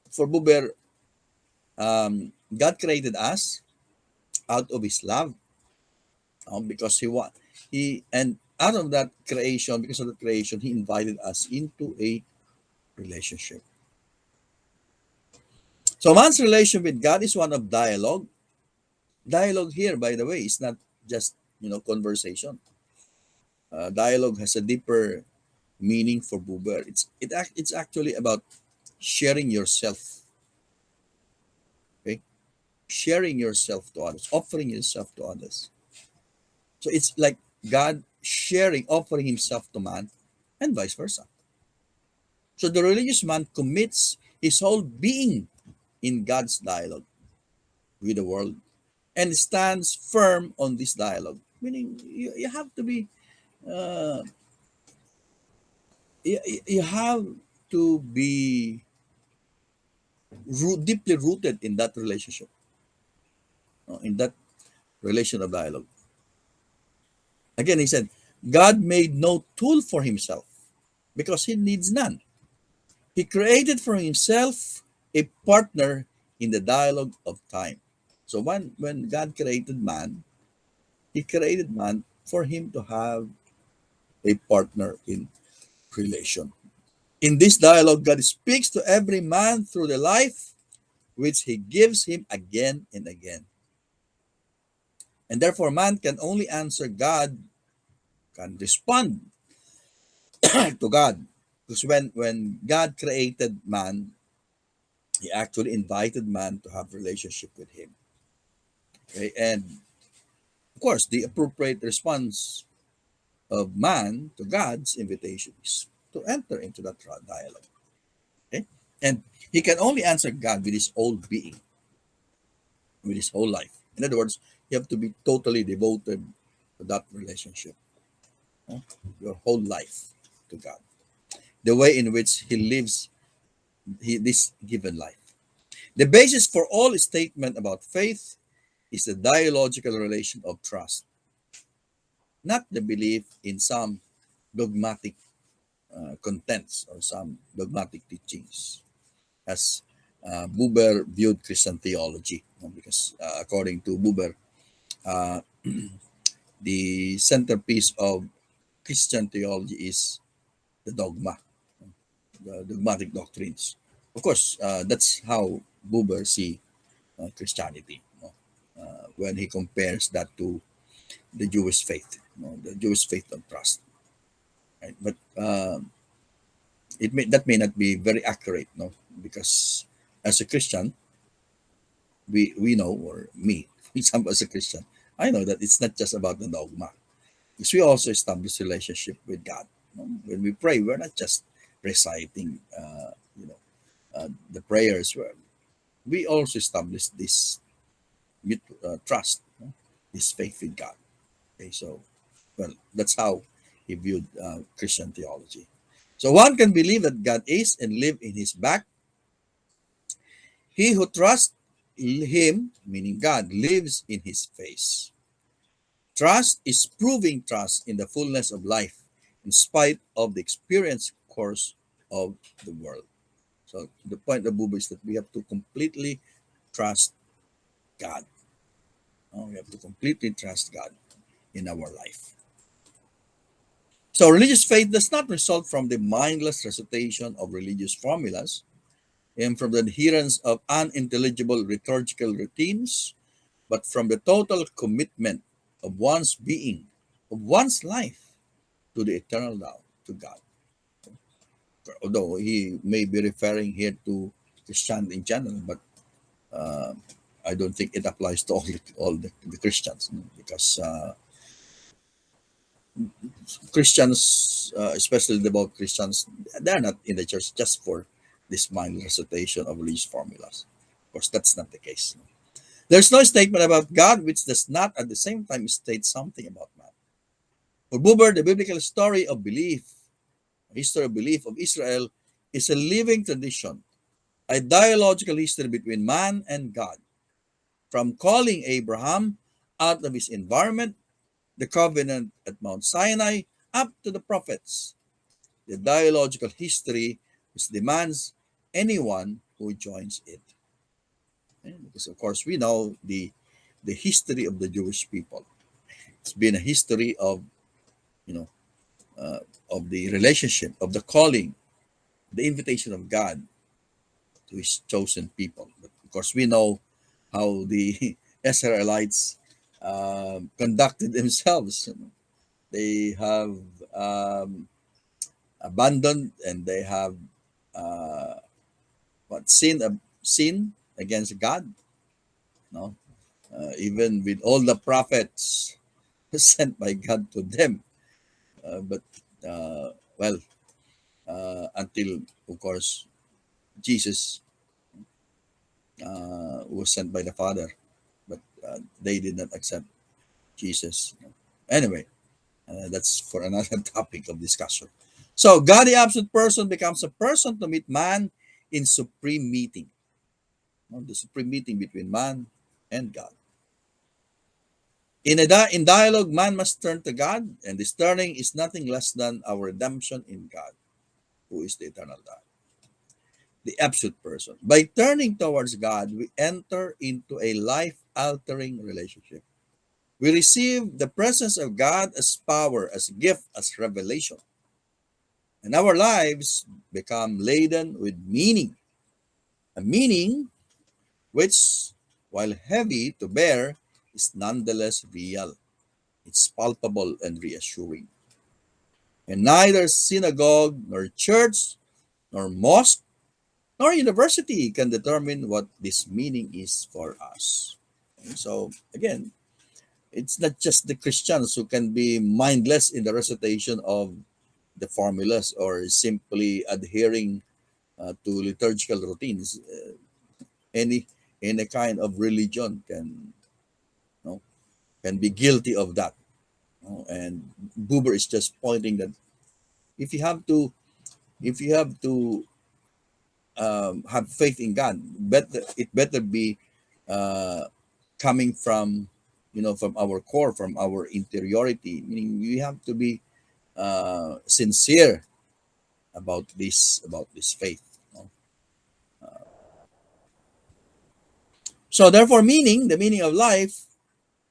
for Buber, God created us out of His love, because He, and out of that creation, because of the creation, He invited us into a relationship. So, man's relation with God is one of dialogue. Dialogue here, by the way, is not just conversation. Dialogue has a deeper meaning for Buber. It's actually about sharing yourself, okay? Sharing yourself to others, offering yourself to others. So it's like God sharing, offering himself to man, and vice versa. So the religious man commits his whole being in God's dialogue with the world and stands firm on this dialogue. Meaning, you have to be, uh, you have to be deeply rooted in that relationship, in that relation of dialogue. Again, he said, God made no tool for himself because he needs none. He created for himself a partner in the dialogue of time. So when God created man, he created man for him to have a partner in relation. In this dialogue, God speaks to every man through the life which he gives him again and again. And therefore, man can only answer God, can respond to God. Because when God created man, he actually invited man to have relationship with him. Okay? And of course, the appropriate response of man to God's invitation is to enter into that dialogue. Okay? And he can only answer God with his whole being, with his whole life. In other words, you have to be totally devoted to that relationship, no? Your whole life to God. The way in which he lives this given life. The basis for all statement about faith is the dialogical relation of trust, not the belief in some dogmatic contents or some dogmatic teachings, as Buber viewed Christian theology. Because according to Buber, uh, the centerpiece of Christian theology is the dogma, the dogmatic doctrines. Of course, that's how Buber see Christianity, when he compares that to the Jewish faith, the Jewish faith of trust. Right? But that may not be very accurate, no, because as a Christian, we know, or me, for example, as a Christian, I know that it's not just about the dogma. Because we also establish relationship with God. When we pray, we're not just reciting, the prayers. We also establish this trust, this faith in God. Okay, so well, that's how he viewed Christian theology. So one can believe that God is and live in his back. He who trusts him, meaning God, lives in his face. Trust is proving trust in the fullness of life, in spite of the experience course of the world. So the point of Buber is that we have to completely trust God. We have to completely trust God in our life. So religious faith does not result from the mindless recitation of religious formulas and from the adherence of unintelligible liturgical routines, but from the total commitment of one's being, of one's life to the eternal Tao, to God. Although he may be referring here to Christianity in general, but uh, I don't think it applies to all the Christians, because Christians, especially devout Christians, they're not in the church just for this mindless recitation of religious formulas. Of course, that's not the case. There's no statement about God which does not at the same time state something about man. For Buber, the biblical history of belief of Israel, is a living tradition, a dialogical history between man and God. From calling Abraham out of his environment, the covenant at Mount Sinai up to the prophets, the dialogical history which demands anyone who joins it. Because of course we know the history of the Jewish people. It's been a history of you know uh, of the relationship, of the calling, the invitation of God to His chosen people. But of course we know how the Israelites conducted themselves. They have um, abandoned and they have uh, sin against God. No, even with all the prophets sent by God to them, but well, until of course Jesus was sent by the Father, but they did not accept Jesus. Anyway, that's for another topic of discussion. So, God, the absolute person, becomes a person to meet man in supreme meeting, the supreme meeting between man and God. In dialogue, man must turn to God, and this turning is nothing less than our redemption in God, who is the eternal God, the absolute person. By turning towards God, we enter into a life-altering relationship. We receive the presence of God as power, as gift, as revelation. And our lives become laden with meaning, a meaning which, while heavy to bear, is nonetheless real. It's palpable and reassuring. And neither synagogue, nor church, nor mosque, nor university can determine what this meaning is for us. And so, again, it's not just the Christians who can be mindless in the recitation of the formulas or simply adhering to liturgical routines. Any any kind of religion you know, can be guilty of that. And Buber is just pointing that if you have to if you have to have faith in God, better be uh, coming from from our core, from our interiority. Meaning we have to be sincere about this faith. you know. So therefore, the meaning of life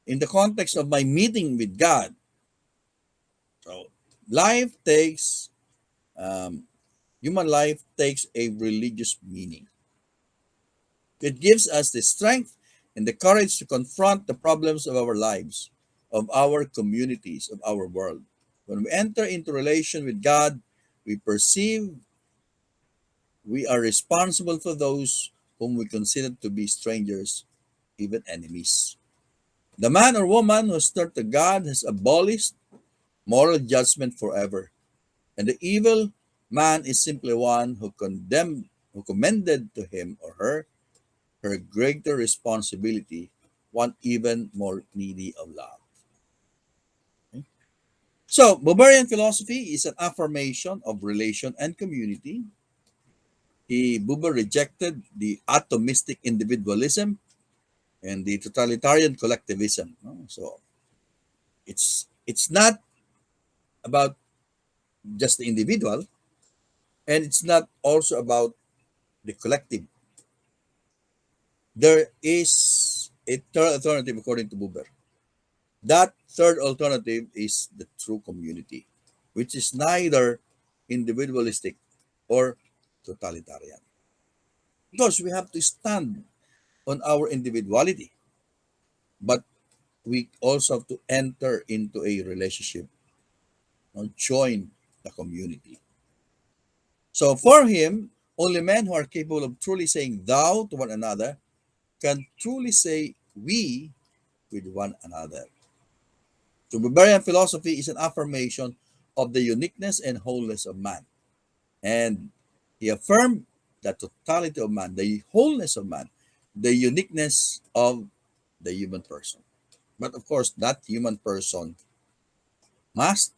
in the context of my meeting with God. So life takes um, human life takes a religious meaning. It gives us the strength and the courage to confront the problems of our lives, of our communities, of our world. When we enter into relation with God, we perceive we are responsible for those whom we consider to be strangers, even enemies. The man or woman who has turned to God has abolished moral judgment forever, and the evil man is simply one who commended to him or her greater responsibility, one even more needy of love. Okay? So, Boberian philosophy is an affirmation of relation and community. Buber rejected the atomistic individualism and the totalitarian collectivism. No? So, it's not about just the individual, and it's not also about the collective. There is a third alternative according to Buber. That third alternative is the true community, which is neither individualistic or totalitarian. Because we have to stand on our individuality, but we also have to enter into a relationship and join the community. So for him, only men who are capable of truly saying thou to one another can truly say we with one another. So Bavarian philosophy is an affirmation of the uniqueness and wholeness of man. And he affirmed the totality of man, the wholeness of man, the uniqueness of the human person. But of course, that human person must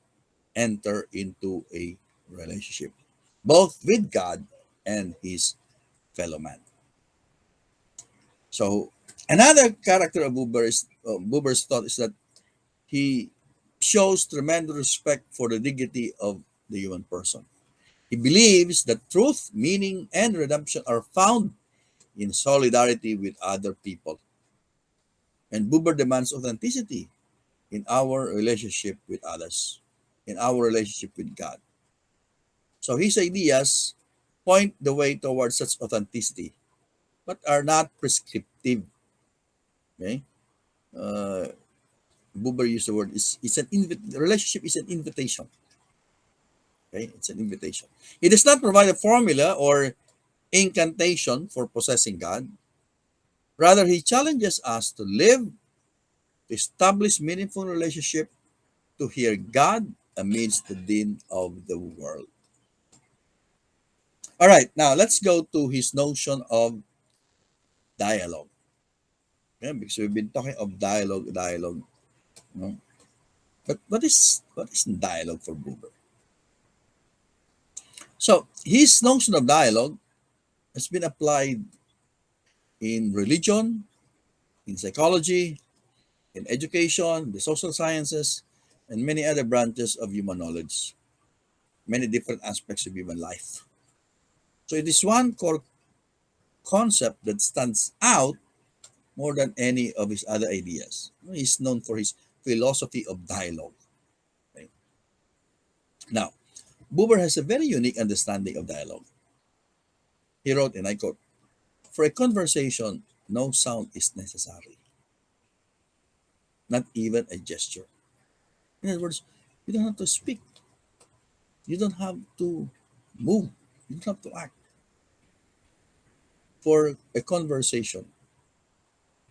enter into a relationship, both with God and his fellow man. So another character of Buber's thought is that he shows tremendous respect for the dignity of the human person. He believes that truth, meaning, and redemption are found in solidarity with other people. And Buber demands authenticity in our relationship with others, in our relationship with God. So his ideas point the way towards such authenticity, but are not prescriptive. Okay, uh, Buber used the word is it's the relationship is an invitation. Okay, it's an invitation. He does not provide a formula or incantation for possessing God. Rather, he challenges us to live, to establish meaningful relationship, to hear God amidst the din of the world. All right, now let's go to his notion of dialogue. Yeah, because we've been talking of dialogue. You know? But what is dialogue for Buber? So his notion of dialogue has been applied in religion, in psychology, in education, the social sciences, and many other branches of human knowledge, many different aspects of human life. So it is one core concept that stands out more than any of his other ideas. He's known for his philosophy of dialogue. Right? Now, Buber has a very unique understanding of dialogue. He wrote, and I quote, "For a conversation, no sound is necessary, not even a gesture." In other words, you don't have to speak, you don't have to move, you don't have to act for a conversation.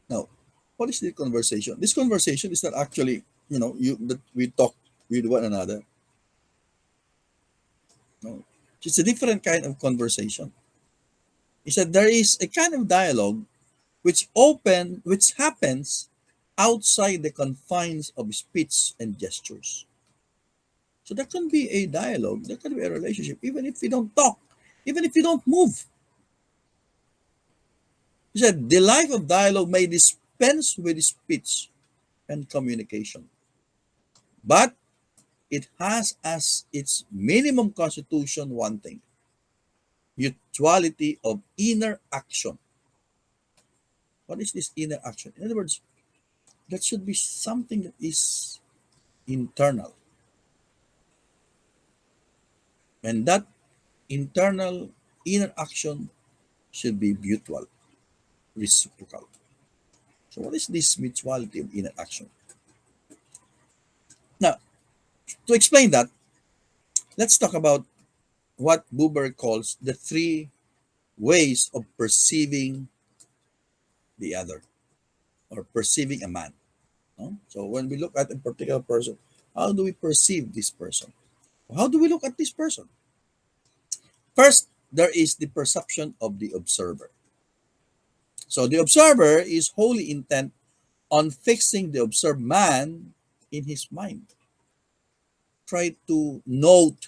Now, what is the conversation? This conversation is not actually, you that we talk with one another. No, it's a different kind of conversation. Is that there is a kind of dialogue which happens outside the confines of speech and gestures. So there can be a dialogue, there can be a relationship, even if we don't talk, even if we don't move. He said the life of dialogue may dispense with speech and communication, but it has as its minimum constitution one thing: mutuality of inner action. What is this inner action? In other words, that should be something that is internal. And that internal inner action should be mutual, reciprocal. So what is this mutuality of inner action? Now, to explain that, let's talk about what Buber calls the three ways of perceiving the other or perceiving a man. No? So when we look at a particular person, how do we perceive this person? How do we look at this person? First, there is the perception of the observer. So the observer is wholly intent on fixing the observed man in his mind. Try to note,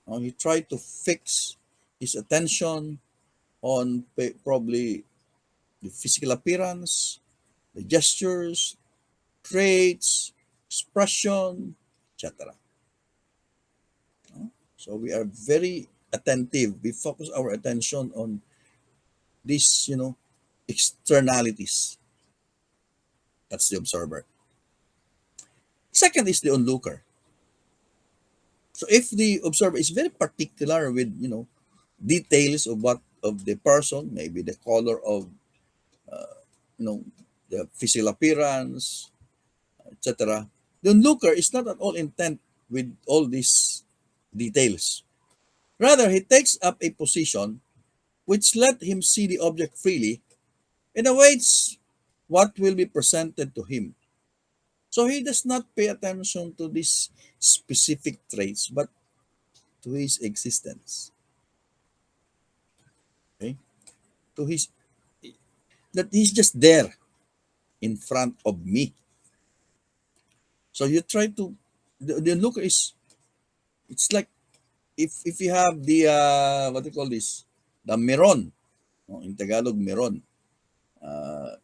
he tried to fix his attention on probably the physical appearance, the gestures, traits, expression, etc. So we are very attentive. We focus our attention on these, externalities. That's the observer. Second is the onlooker. So if the observer is very particular with, details of the person, maybe the color of, you know, the physical appearance, etc. The onlooker is not at all intent with all these details. Rather, he takes up a position which let him see the object freely and awaits what will be presented to him. So he does not pay attention to these specific traits, but to his existence. Okay? To his that he's just there in front of me. So you try to the look is it's like if you have the what do you call this? The meron. In Tagalog, meron. Uh,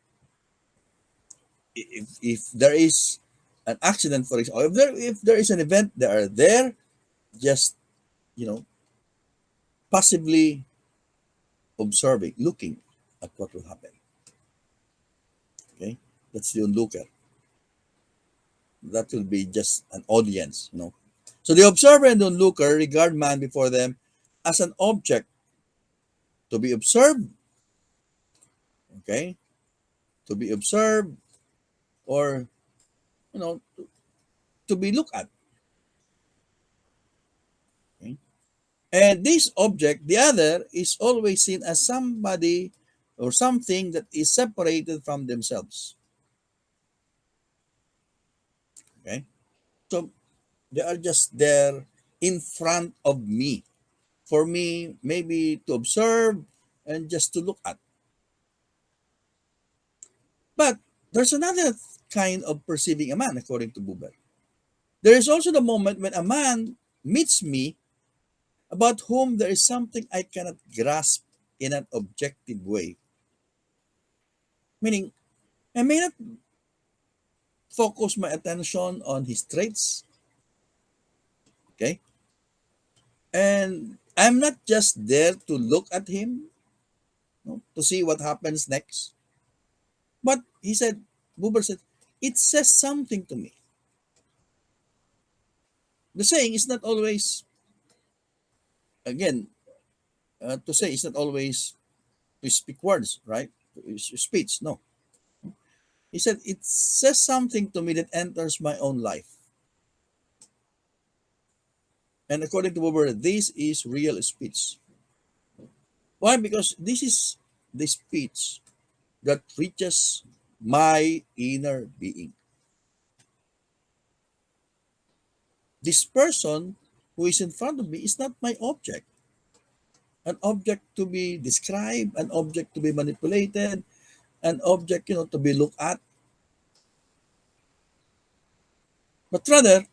if there is An accident, for example, if there is an event, they are there, just you know, passively observing, looking at what will happen. Okay, that's the onlooker. That will be just an audience. So the observer and the onlooker regard man before them as an object to be observed. Okay, to be observed, or to be looked at. Okay? And this object, the other, is always seen as somebody or something that is separated from themselves. Okay, so they are just there in front of me, for me maybe to observe and just to look at. But there's another kind of perceiving a man, according to Buber. There is also the moment when a man meets me about whom there is something I cannot grasp in an objective way. Meaning, I may not focus my attention on his traits, okay? And I'm not just there to look at him, to see what happens next. But Buber said, it says something to me. The saying is not always, again, to say is not always to speak words, right? Speech, no. He said, it says something to me that enters my own life. And according to Buber, this is real speech. Why? Because this is the speech that reaches my inner being. This person who is in front of me is not my object. An object to be described, an object to be manipulated, an object, to be looked at. But rather,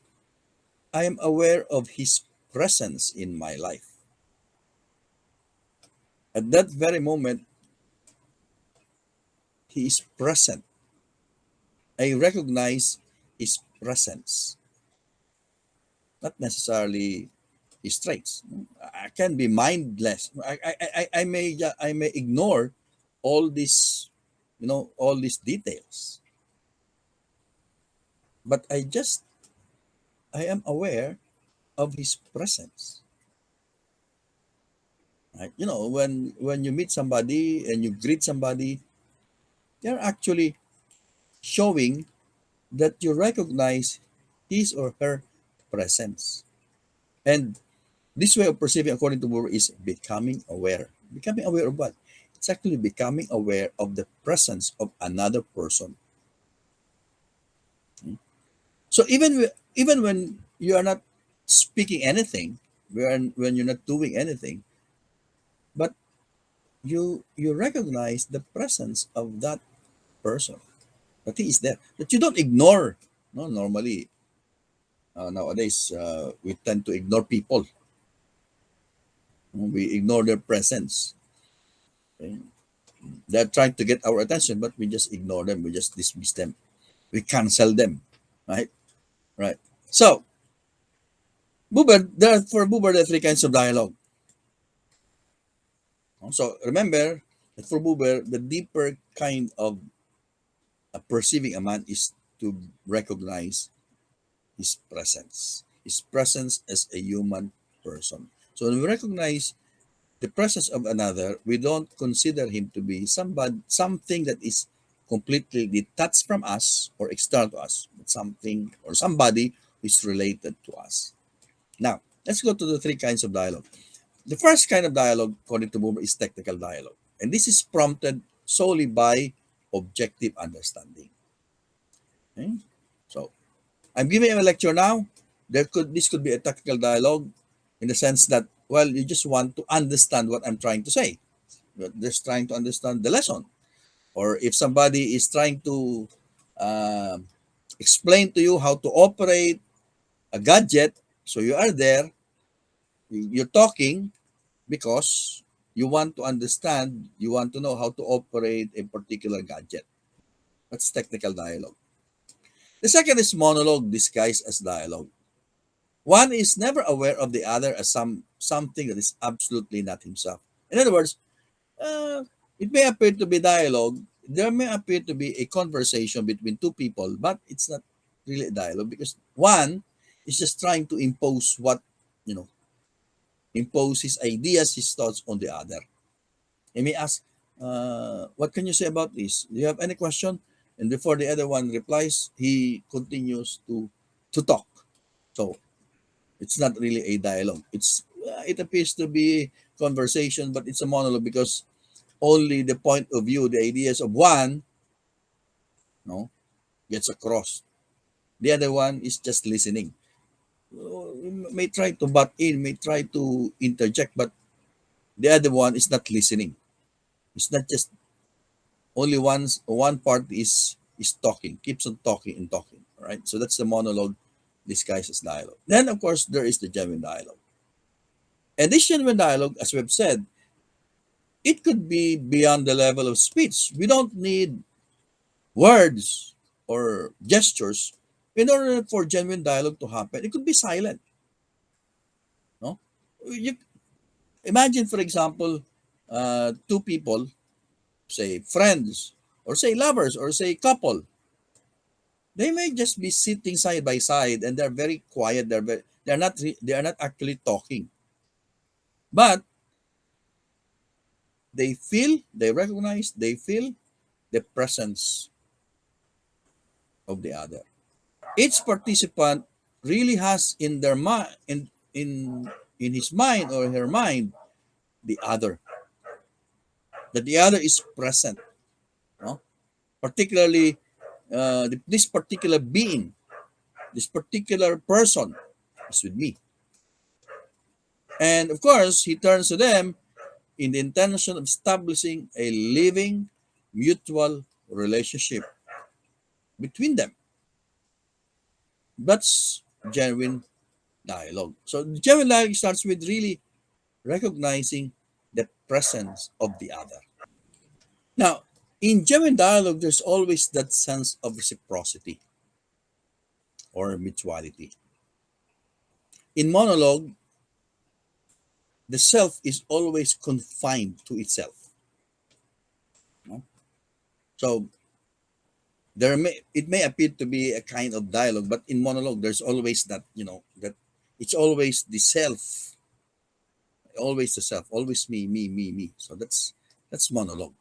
I am aware of his presence in my life. At that very moment, he is present. I recognize his presence, not necessarily his traits. I can be mindless. I may ignore all these, all these details. But I am aware of his presence. Right? When you meet somebody and you greet somebody, they're actually showing that you recognize his or her presence. And this way of perceiving, according to Buber, is becoming aware. Becoming aware of what? It's actually becoming aware of the presence of another person. So even when you are not speaking anything, when you're not doing anything, but you recognize the presence of that person, that he is there, that you don't ignore. No, normally nowadays we tend to ignore people. We ignore their presence. Okay? They're trying to get our attention, but we just ignore them. We just dismiss them. We cancel them. Right? Right. So, for Buber, there are three kinds of dialogue. So, remember that for Buber, the deeper kind of perceiving a man is to recognize his presence as a human person. So, when we recognize the presence of another, we don't consider him to be something that is completely detached from us or external to us, but something or somebody who is related to us. Now, let's go to the three kinds of dialogue. The first kind of dialogue, according to Buber, is technical dialogue. And this is prompted solely by objective understanding. Okay? So, I'm giving a lecture now. This could be a technical dialogue in the sense that, well, you just want to understand what I'm trying to say. You're just trying to understand the lesson. Or if somebody is trying to uh, explain to you how to operate a gadget, so you are there, you're talking because you want to understand, you want to know how to operate a particular gadget. That's technical dialogue. The second is monologue disguised as dialogue. One is never aware of the other as something that is absolutely not himself. In other words, uh, it may appear to be dialogue. There may appear to be a conversation between two people, but it's not really a dialogue because one is just trying to impose you know, impose his ideas, his thoughts on the other. He may ask, what can you say about this? Do you have any question? And before the other one replies, he continues to talk. So it's not really a dialogue. It appears to be conversation, but it's a monologue because only the point of view, the ideas of one, no, gets across. The other one is just listening. May try to butt in, may try to interject, but the other one is not listening. It's not just only one part is talking, keeps on talking and talking. All right. So that's the monologue disguised as dialogue. Then of course there is the genuine dialogue. And this genuine dialogue, as we've said, it could be beyond the level of speech. We don't need words or gestures in order for genuine dialogue to happen. It could be silent. No, you imagine, for example, two people, say friends, or say lovers, or say couple. They may just be sitting side by side, and they're very quiet. They are not actually talking, but they recognize, they feel the presence of the other. Each participant really has in their mind, in his mind or her mind, the other, that the other is present. No? Particularly, this particular being, this particular person is with me. And of course, he turns to them in the intention of establishing a living mutual relationship between them. That's genuine dialogue. So genuine dialogue starts with really recognizing the presence of the other. Now, in genuine dialogue, there's always that sense of reciprocity or mutuality. In monologue, the self is always confined to itself. No? So it may appear to be a kind of dialogue, but in monologue, there's always that, that it's always the self, always me, me, me, me. So that's monologue.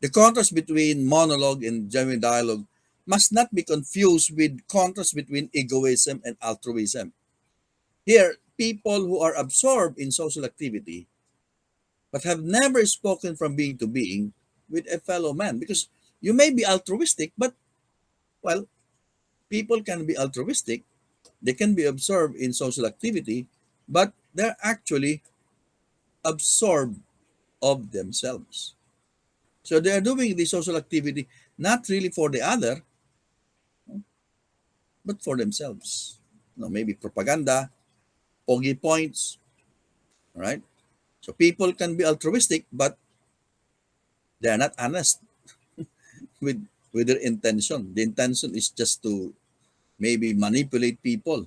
The contrast between monologue and genuine dialogue must not be confused with contrast between egoism and altruism. Here, people who are absorbed in social activity but have never spoken from being to being with a fellow man, because you may be altruistic, but well, people can be altruistic, they can be absorbed in social activity, but they're actually absorbed of themselves. So they are doing the social activity not really for the other, but for themselves. Maybe propaganda, pogi points, right? So people can be altruistic, but they are not honest with their intention. The intention is just to maybe manipulate people,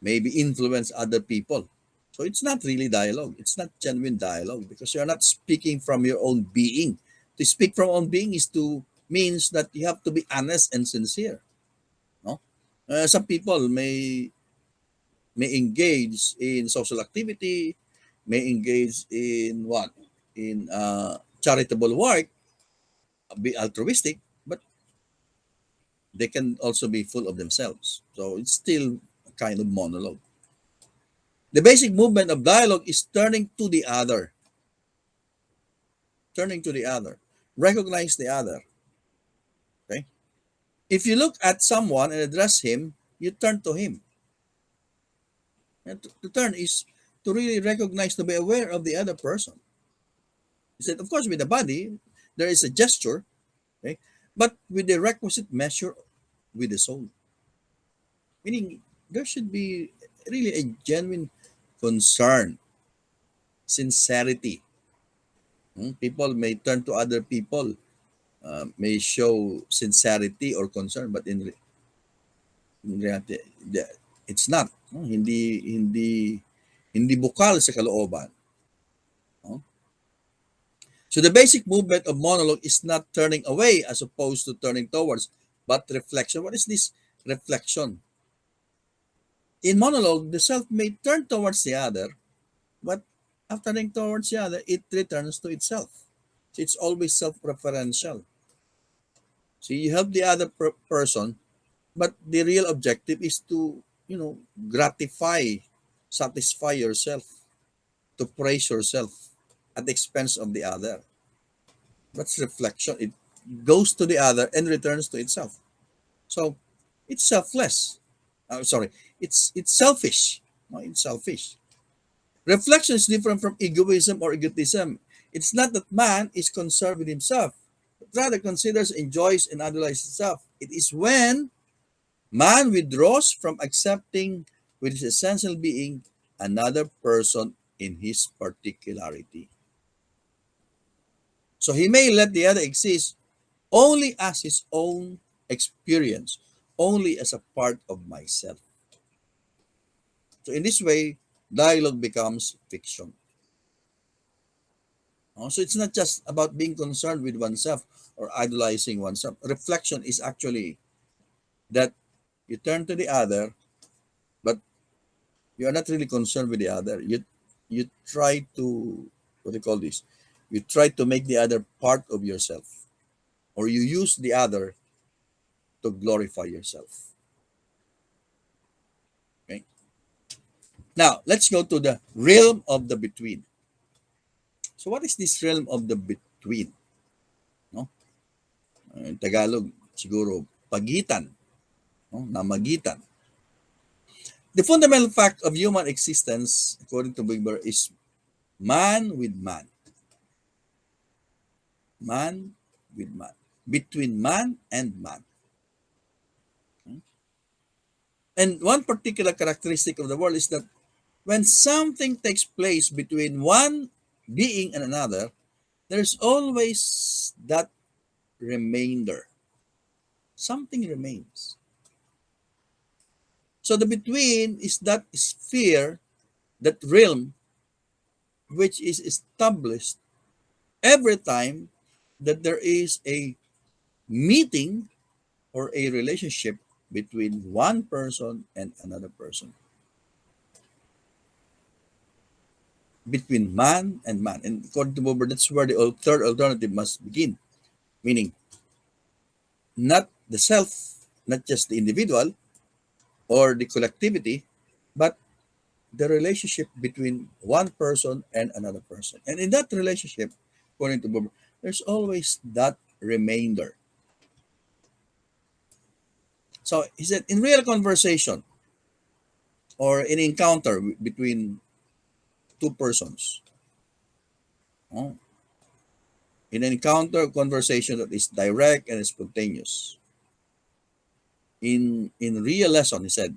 maybe influence other people. So it's not really dialogue. It's not genuine dialogue because you're not speaking from your own being. To speak from own being is to means that you have to be honest and sincere. No, some people may engage in social activity, may engage in what in charitable work, be altruistic, but they can also be full of themselves. So it's still a kind of monologue. The basic movement of dialogue is turning to the other, recognize the other. Okay. If you look at someone and address him, you turn to him. And to turn is to really recognize, to be aware of the other person. He said, of course, with the body, there is a gesture, okay, but with the requisite measure with the soul. Meaning, there should be really a genuine concern, sincerity. People may turn to other people, may show sincerity or concern, but In reality, it's not. No? Hindi bukal sa kalooban. No? So the basic movement of monologue is not turning away as opposed to turning towards, but reflection. What is this reflection? In monologue, the self may turn towards the other, but after turning towards the other, it returns to itself. So it's always self-referential. So you help the other person, but the real objective is to, gratify, satisfy yourself, to praise yourself at the expense of the other. That's reflection. It goes to the other and returns to itself. So it's selfless. Sorry, it's selfish. No, it's selfish. Reflection is different from egoism or egotism. It's not that man is concerned with himself, but rather considers, enjoys, and idolizes himself. It is when man withdraws from accepting with his essential being another person in his particularity. So he may let the other exist only as his own experience, only as a part of myself. So in this way, dialogue becomes fiction. So it's not just about being concerned with oneself or idolizing oneself. Reflection is actually that you turn to the other, but you are not really concerned with the other. You try to, what do you call this? You try to make the other part of yourself, or you use the other to glorify yourself. Okay. Now let's go to the realm of the between. So what is this realm of the between? No? In Tagalog, siguro pagitan, no? Namagitan. The fundamental fact of human existence, according to Buber, is man with man. Man with man. Between man and man. And one particular characteristic of the world is that when something takes place between one being and another, there's always that remainder. Something remains. So the between is that sphere, that realm, which is established every time that there is a meeting or a relationship between one person and another person, between man and man. And according to Buber, that's where the third alternative must begin, meaning not the self, not just the individual or the collectivity, but the relationship between one person and another person. And in that relationship, according to Buber, there's always that remainder. So he said, in real conversation or in encounter between two persons, oh, in an encounter conversation that is direct and spontaneous, in real lesson, he said,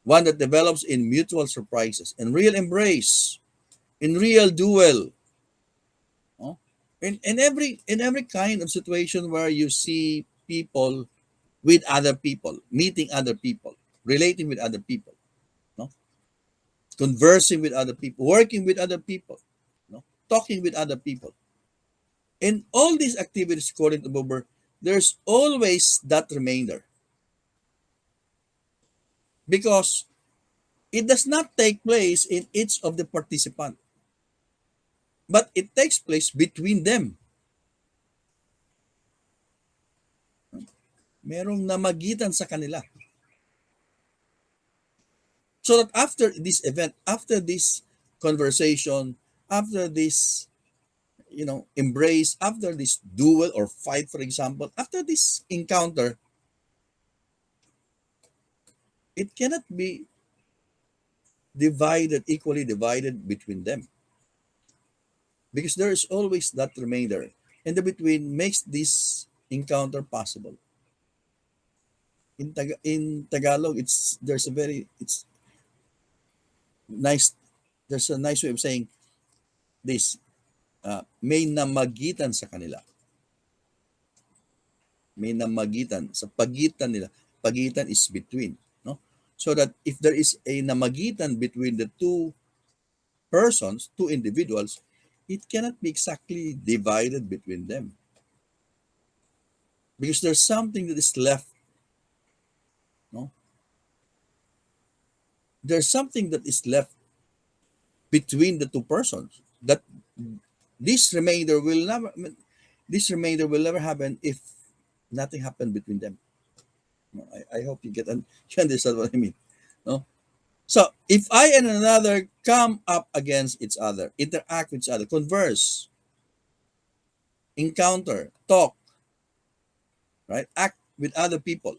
one that develops in mutual surprises, in real embrace, in real duel, oh, in every kind of situation where you see people with other people, meeting other people, relating with other people, no, conversing with other people, working with other people, no, talking with other people. In all these activities, according to Buber, there's always that remainder because it does not take place in each of the participant, but it takes place between them. Merong namagitan sa kanila. So that after this event, after this conversation, after this, embrace, after this duel or fight, for example, after this encounter, it cannot be equally divided between them because there is always that remainder. And the between makes this encounter possible. In Tagalog, it's nice. There's a nice way of saying this. May namagitan sa kanila. May namagitan sa pagitan nila. Pagitan is between, no? so that if there is a namagitan between the two persons, two individuals, it cannot be exactly divided between them because there's something that is left. No, there's something that is left between the two persons that this remainder will never. This remainder will never happen if nothing happened between them. No, I hope you you understand what I mean. No. So if I and another come up against each other, interact with each other, converse, encounter, talk, right, act with other people,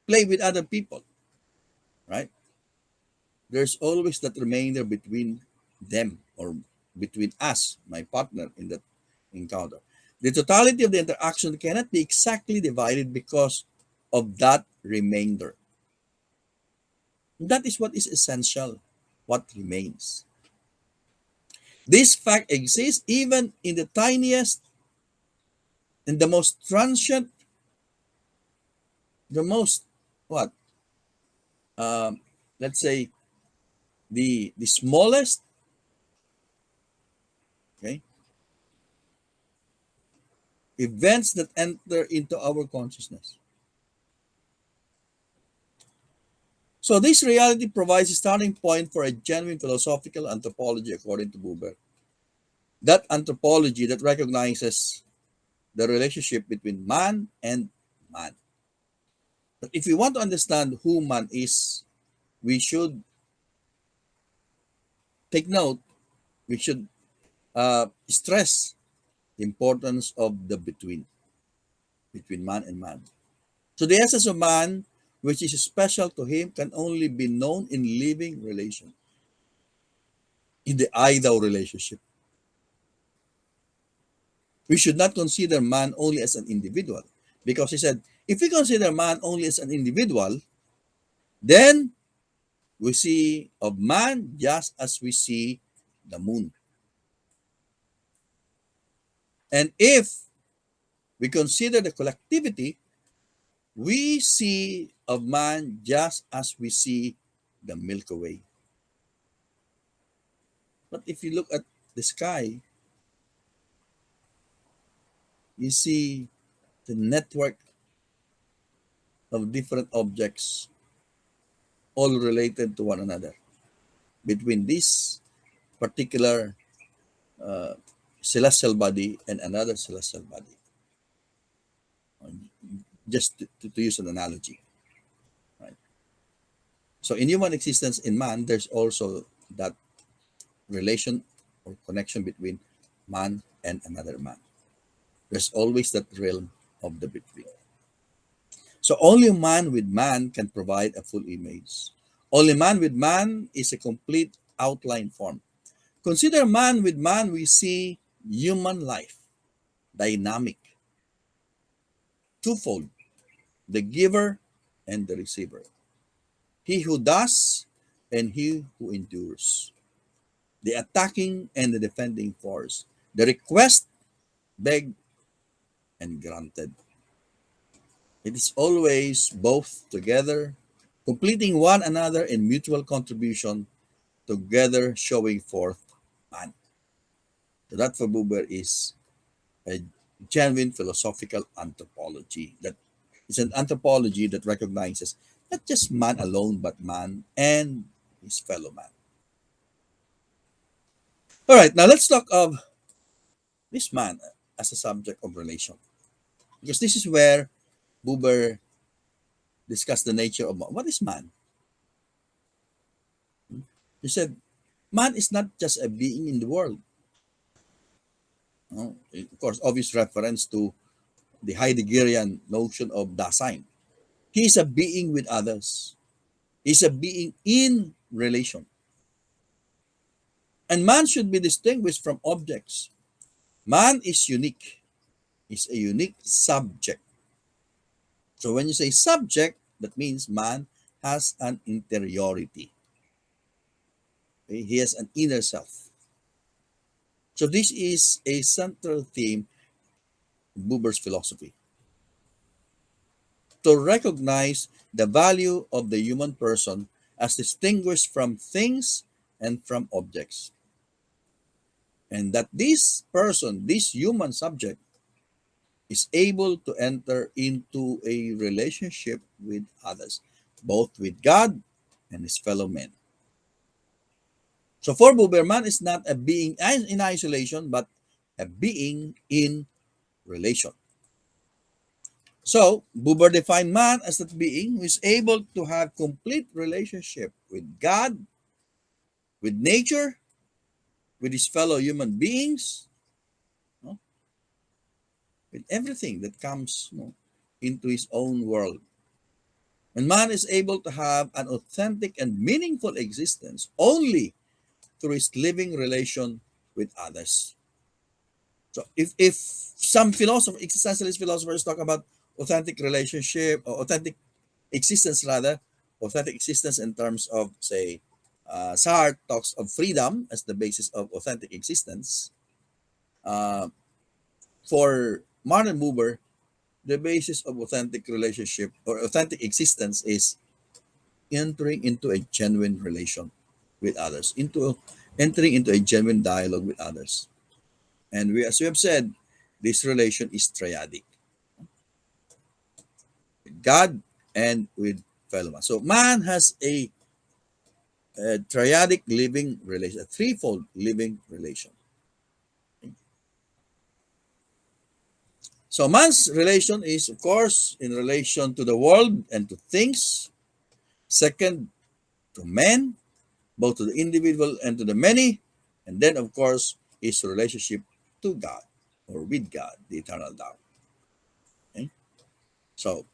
play with other people, right, there's always that remainder between them or between us, my partner in that encounter. The totality of the interaction cannot be exactly divided because of that remainder. That is what is essential, what remains. This fact exists even in the tiniest and the most transient, the most what? Um, let's say the smallest, okay, events that enter into our consciousness. So this reality provides a starting point for a genuine philosophical anthropology, according to Buber. That anthropology that recognizes the relationship between man and man. But if we want to understand who man is, we should take note, we should stress the importance of the between man and man. So the essence of man, which is special to him, can only be known in living relation, in the I-thou relationship. We should not consider man only as an individual, because he said, if we consider man only as an individual, then we see of man just as we see the moon. And if we consider the collectivity, we see of man just as we see the Milky Way. But if you look at the sky, you see the network of different objects all related to one another between this particular uh, celestial body and another celestial body. Just to use an analogy, right? So in human existence in man, there's also that relation or connection between man and another man. There's always that realm of the between. So only man with man can provide a full image. Only man with man is a complete outline form. Consider man with man, we see human life, dynamic, twofold, the giver and the receiver. He who does and he who endures. The attacking and the defending force. The request, begged, and granted. It is always both together, completing one another in mutual contribution, together showing forth man. So that for Buber is a genuine philosophical anthropology. That is an anthropology that recognizes not just man alone, but man and his fellow man. All right, now let's talk of this man as a subject of relation, because this is where Buber discussed the nature of what is man. He said, man is not just a being in the world. No? Of course, obvious reference to the Heideggerian notion of Dasein. He is a being with others. He's a being in relation. And man should be distinguished from objects. Man is unique. He's a unique subject. So when you say subject, that means man has an interiority. Okay? He has an inner self. So this is a central theme in Buber's philosophy. To recognize the value of the human person as distinguished from things and from objects. And that this person, this human subject, is able to enter into a relationship with others, both with God and his fellow men. So for Buber, man is not a being in isolation, but a being in relation. So Buber defined man as that being who is able to have complete relationship with God, with nature, with his fellow human beings, no? With everything that comes, into his own world. And man is able to have an authentic and meaningful existence only through his living relation with others. So if some existentialist philosophers talk about authentic relationship or authentic existence rather, authentic existence in terms of, say, Sartre talks of freedom as the basis of authentic existence. Uh, for Martin Buber, the basis of authentic relationship or authentic existence is entering into a genuine relation with others, into entering into a genuine dialogue with others. And we, as we have said, this relation is triadic: with God and with fellow man. So man has a triadic living relation, a threefold living relation. So man's relation is, of course, in relation to the world and to things. Second, to men, both to the individual and to the many. And then, of course, his relationship to God or with God, the Eternal Dao. Okay? So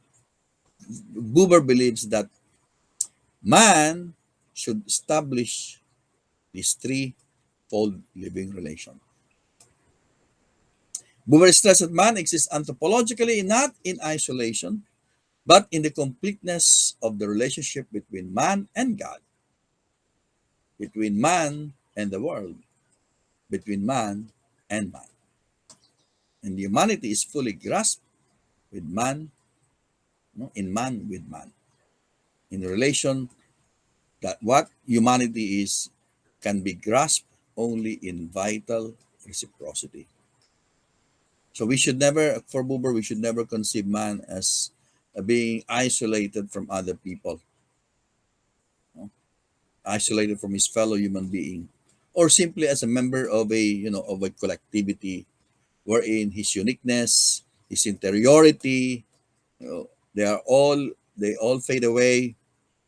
Buber believes that man should establish this threefold living relation. Buber stressed that man exists anthropologically not in isolation, but in the completeness of the relationship between man and God, between man and the world, between man and man. And humanity is fully grasped with man, in man with man, in relation that what humanity is can be grasped only in vital reciprocity. So we should never, for Buber, we should never conceive man as being isolated from other people, no? Isolated from his fellow human being, or simply as a member of a collectivity wherein his uniqueness, his interiority, they all fade away.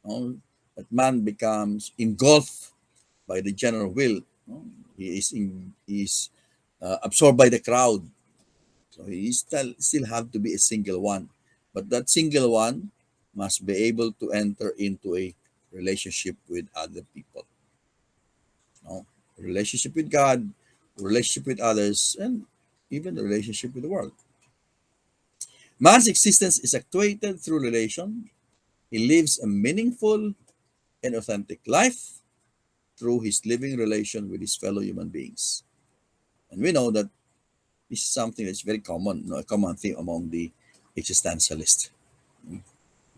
That man becomes engulfed by the general will. He is absorbed by the crowd. So he still have to be a single one. But that single one must be able to enter into a relationship with other people. No? Relationship with God, relationship with others, and even the relationship with the world. Man's existence is actuated through relation. He lives a meaningful and authentic life through his living relation with his fellow human beings. And we know that this is something that's very common, a common theme among the existentialists.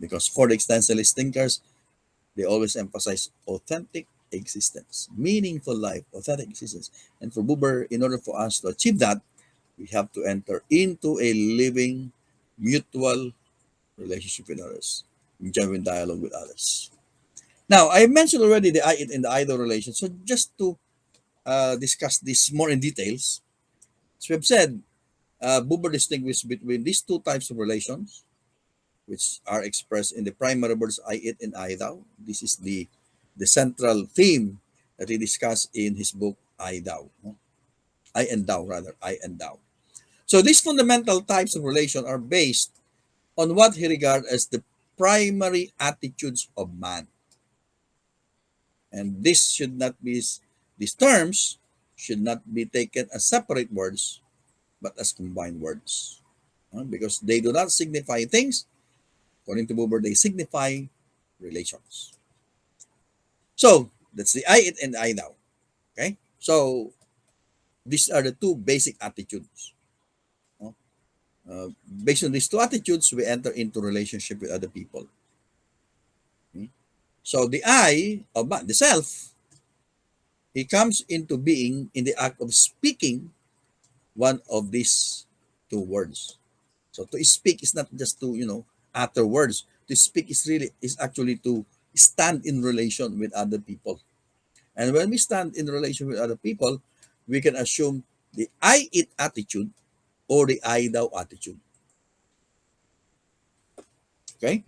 Because for the existentialist thinkers, they always emphasize authentic existence, meaningful life, authentic existence. And for Buber, in order for us to achieve that, we have to enter into a living, mutual relationship with others, in genuine dialogue with others. Now, I mentioned already the I it and the idol relation. So just to discuss this more in details, as we have said, Buber distinguished between these two types of relations, which are expressed in the primary words I it and I thou. This is the central theme that he discussed in his book I thou. No? I and thou, rather, I and thou. So these fundamental types of relation are based on what he regards as the primary attitudes of man. And these terms should not be taken as separate words, but as combined words. Because they do not signify things. According to Buber, they signify relations. So that's the I, it, and I now. Okay? So these are the two basic attitudes. Based on these two attitudes, we enter into relationship with other people. So the I of man, the self, he comes into being in the act of speaking one of these two words. So to speak is not just to, utter words. To speak is actually to stand in relation with other people. And when we stand in relation with other people, we can assume the I it attitude or the I thou attitude. Okay?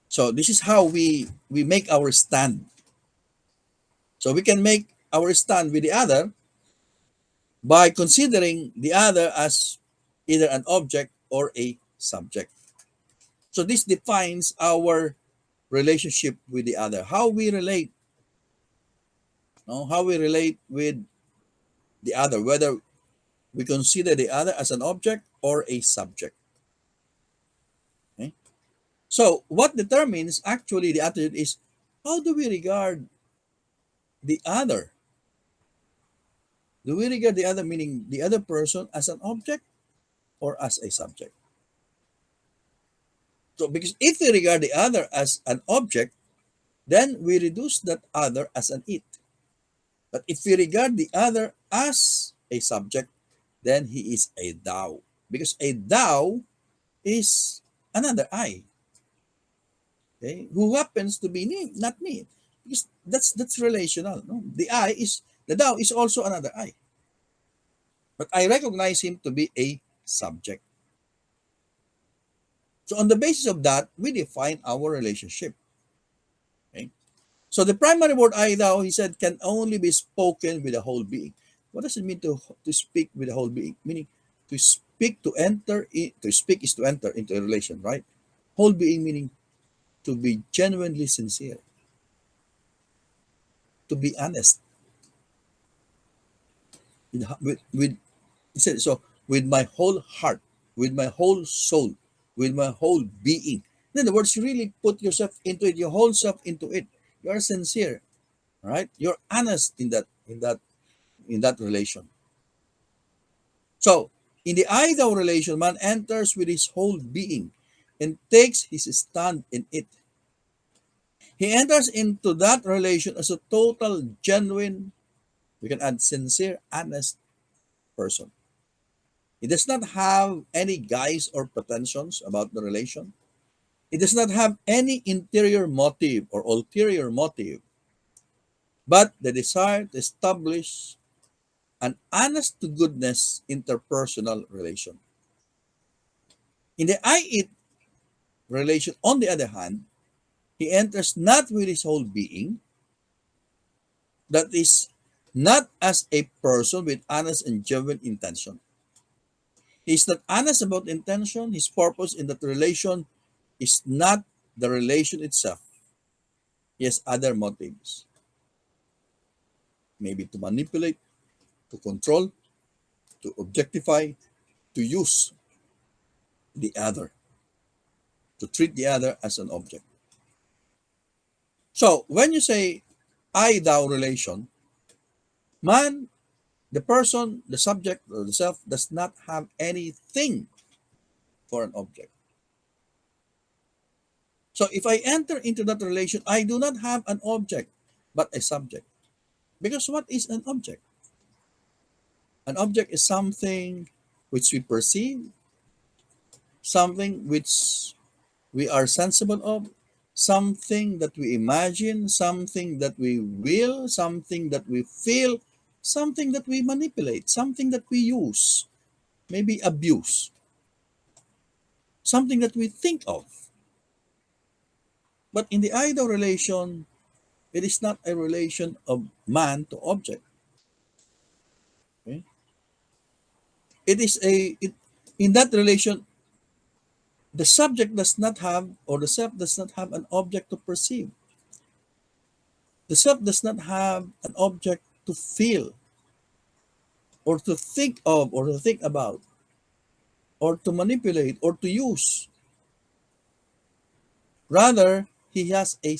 So this is how we make our stand. So we can make our stand with the other by considering the other as either an object or a subject. So this defines our relationship with the other. How we relate, no? How we relate with the other, whether we consider the other as an object or a subject. Okay? So what determines actually the attitude is how do we regard the other? Do we regard the other, meaning the other person, as an object or as a subject? So because if we regard the other as an object, then we reduce that other as an it. But if we regard the other as a subject, then he is a Tao. Because a Tao is another I, okay, who happens to be me, not me. Because that's relational. No? The Tao is also another I. But I recognize him to be a subject. So on the basis of that, we define our relationship. Okay? So the primary word I thou, he said, can only be spoken with the whole being. What does it mean to speak with the whole being? Meaning to speak, to speak is to enter into a relation, right? Whole being meaning to be genuinely sincere, to be honest. With he said, so with my whole heart, with my whole soul, with my whole being. In other words, you really put yourself into it, your whole self into it. You are sincere, right? You're honest in that relation. So, in the I thou relation, man enters with his whole being and takes his stand in it. He enters into that relation as a total, genuine, we can add sincere, honest person. He does not have any guise or pretensions about the relation. He does not have any interior motive or ulterior motive, but the desire to establish an honest to goodness interpersonal relation. In the I it relation, on the other hand, he enters not with his whole being, that is, not as a person with honest and genuine intention. He is not honest about intention. His purpose in that relation is not the relation itself. He has other motives, maybe to manipulate, to control, to objectify, to use the other, to treat the other as an object. So when you say I thou relation, man, the person, the subject, or the self does not have anything for an object. So if I enter into that relation, I do not have an object, but a subject. Because what is an object? An object is something which we perceive, something which we are sensible of, something that we imagine, something that we will, something that we feel, something that we manipulate, something that we use, maybe abuse, something that we think of. But in the ideal relation, it is not a relation of man to object. Okay? It is in that relation, the subject does not have, or the self does not have an object to perceive. The self does not have an object to feel, or to think of, or to think about, or to manipulate, or to use. Rather, he has a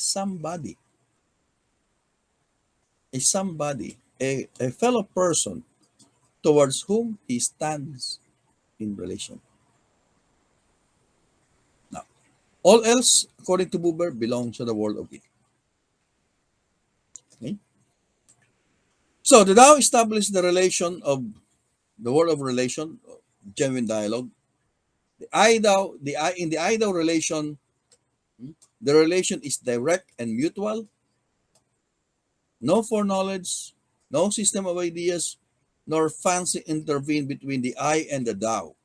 fellow person towards whom he stands in relation. Now, all else, according to Buber, belongs to the world of it. So the Tao established the relation of the world of relation, genuine dialogue. The I Tao, the I in the I Tao relation, the relation is direct and mutual. No foreknowledge, no system of ideas, nor fancy intervene between the I and the Tao.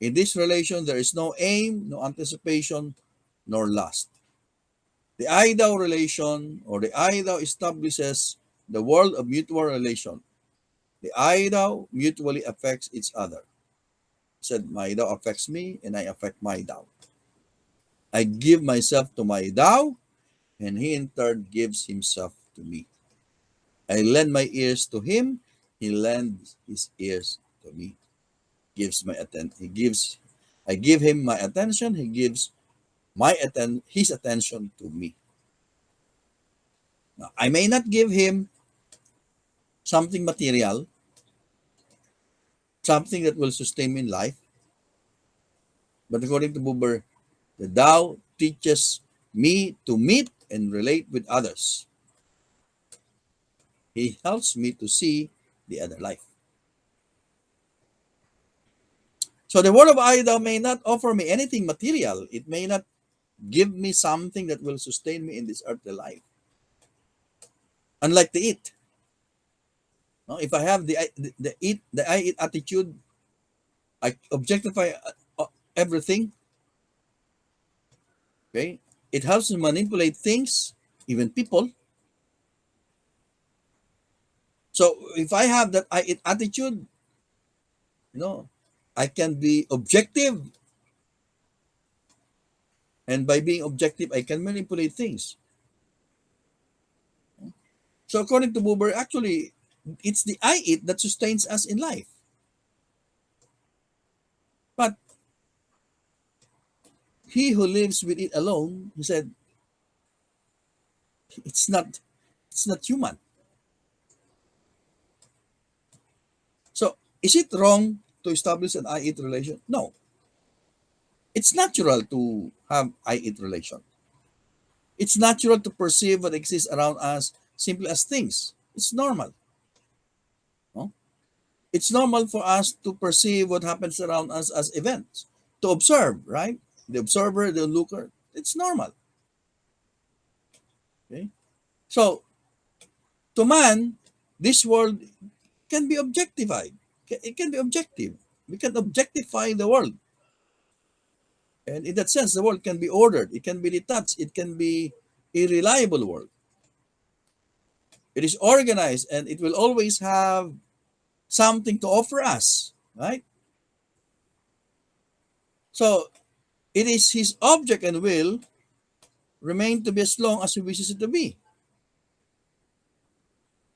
In this relation, there is no aim, no anticipation, nor lust. The I Tao relation or the I Tao establishes the world of mutual relation. The I Tao mutually affects each other. Said my Tao affects me and I affect my Tao. I give myself to my Tao and he in turn gives himself to me. I lend my ears to him, he lends his ears to me. Gives my he gives I give him my attention, he gives his attention to me. Now, I may not give him something material, something that will sustain me in life, but according to Buber, the Tao teaches me to meet and relate with others. He helps me to see the other life. So the word of Ida may not offer me anything material. It may not give me something that will sustain me in this earthly life. Unlike the it. No, if I have the I eat attitude, I objectify everything. Okay, it helps me manipulate things, even people. So if I have that I eat attitude, you know, I can be objective, and by being objective, I can manipulate things. So according to Buber, actually, it's the I eat that sustains us in life. But he who lives with it alone, he said, it's not it's not human. So is it wrong to establish an I eat relation? No. It's natural to have I eat relation. It's natural to perceive what exists around us simply as things. It's normal. No? It's normal for us to perceive what happens around us as events, to observe, right? The observer, the looker, it's normal. Okay? So, to man, this world can be objectified. It can be objective. We can objectify the world. And in that sense, the world can be ordered. It can be detached. It can be a reliable world. It is organized and it will always have something to offer us, right? So, it is his object and will remain to be as long as he wishes it to be.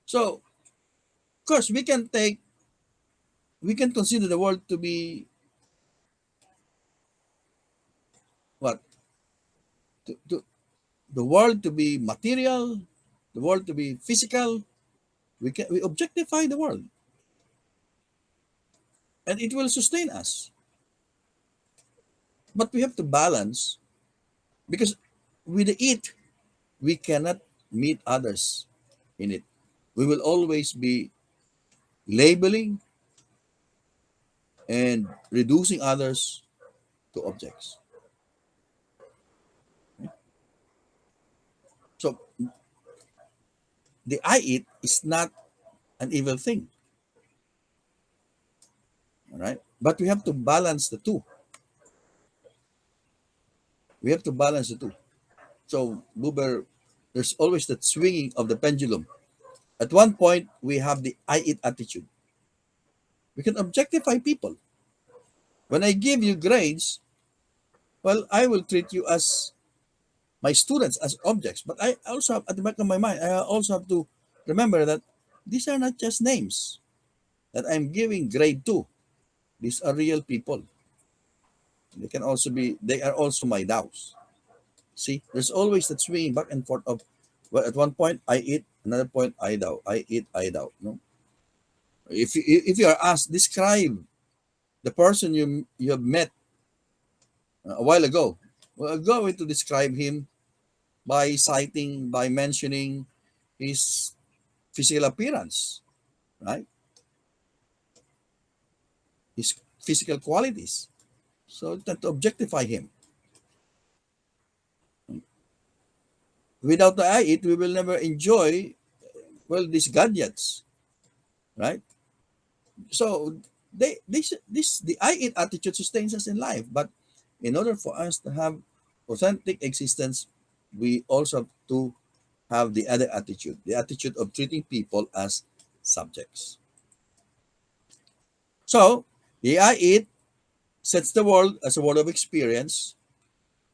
So, of course, we can consider the world to be what? To the world to be material, the world to be physical. We objectify the world, and it will sustain us. But we have to balance because with it, we cannot meet others in it. We will always be labeling and reducing others to objects. So the I eat is not an evil thing, all right? But we have to balance the two. We have to balance the two. So Buber, there's always that swinging of the pendulum. At one point, we have the I eat attitude. We can objectify people. When I give you grades, well, I will treat you as my students as objects. But I also have, at the back of my mind, I also have to remember that these are not just names that I'm giving grade to. These are real people. They are also my doubts. See, there's always that swinging back and forth of, well, at one point I eat, another point I doubt. I eat, I doubt. No, if you are asked, describe the person you have met a while ago. Well, I'm going to describe him by citing, by mentioning his physical appearance, right? His physical qualities. So that to objectify him. Without the I it, we will never enjoy, well, these gadgets, right? So this the I it attitude sustains us in life. But in order for us to have authentic existence, we also have to have the other attitude, the attitude of treating people as subjects. So the I it sets the world as a world of experience.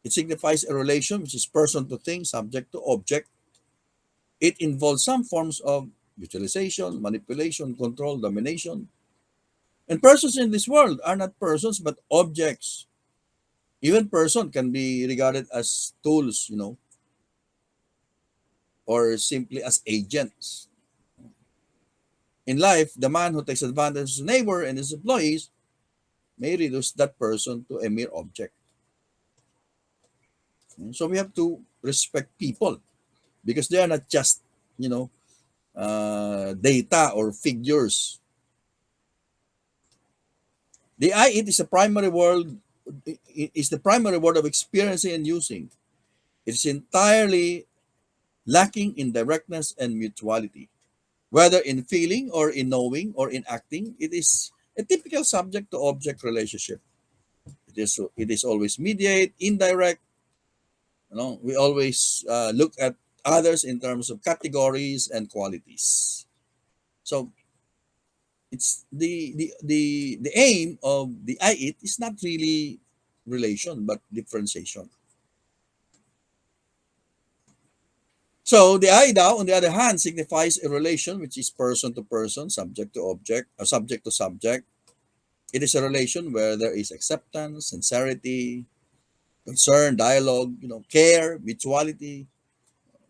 It signifies a relation which is person to thing, subject to object. It involves some forms of visualization, manipulation, control, domination. And persons in this world are not persons but objects. Even person can be regarded as tools, or simply as agents. In life, the man who takes advantage of his neighbor and his employees may reduce that person to a mere object. So we have to respect people because they are not just, you know, data or figures. The I it is a primary world is the primary word of experiencing and using. It's entirely lacking in directness and mutuality. Whether in feeling or in knowing or in acting, it is a typical subject to object relationship. It is always mediate, indirect. We always look at others in terms of categories and qualities. So it's the aim of the I it is not really relation but differentiation. So the I thou, on the other hand, signifies a relation which is person to person, subject to object, or subject to subject. It is a relation where there is acceptance, sincerity, concern, dialogue, care, mutuality,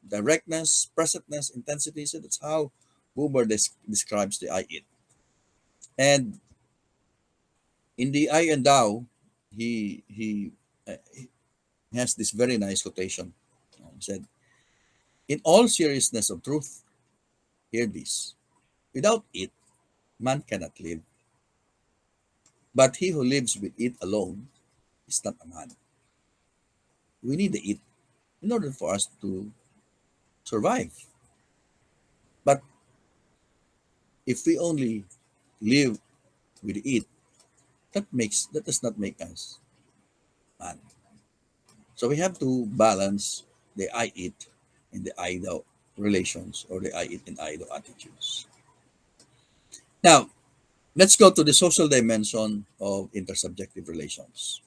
directness, presentness, intensity. So that's how Buber describes the I it. And in the I and Thou, he has this very nice quotation. He said, "In all seriousness of truth, hear this: without it, man cannot live. But he who lives with it alone is not a man." We need the it in order for us to survive. But if we only live with it, that does not make us man. So we have to balance the I it and the I thou relations, or the I it and I thou attitudes. Now, let's go to the social dimension of intersubjective relations.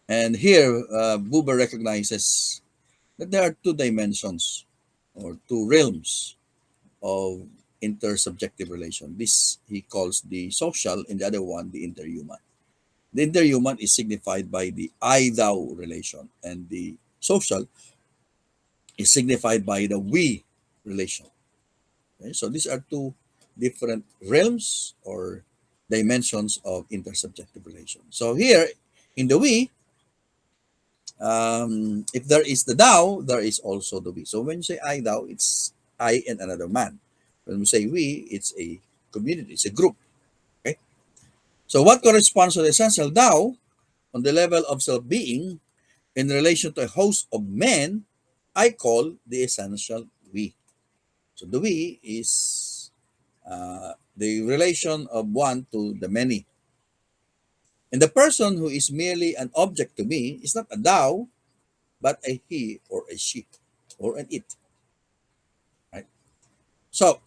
And here, Buber recognizes that there are two dimensions or two realms of intersubjective relation. This he calls the social, and the other one the interhuman. The interhuman is signified by the I thou relation, and the social is signified by the we relation. Okay? So these are two different realms or dimensions of intersubjective relation. So here in the we, if there is the thou, there is also the we. So when you say I thou, it's I and another man. When we say we, it's a community, it's a group. Okay. So what corresponds to the essential thou on the level of self-being in relation to a host of men, I call the essential we. So the we is the relation of one to the many. And the person who is merely an object to me is not a thou, but a he or a she or an it. Right. So,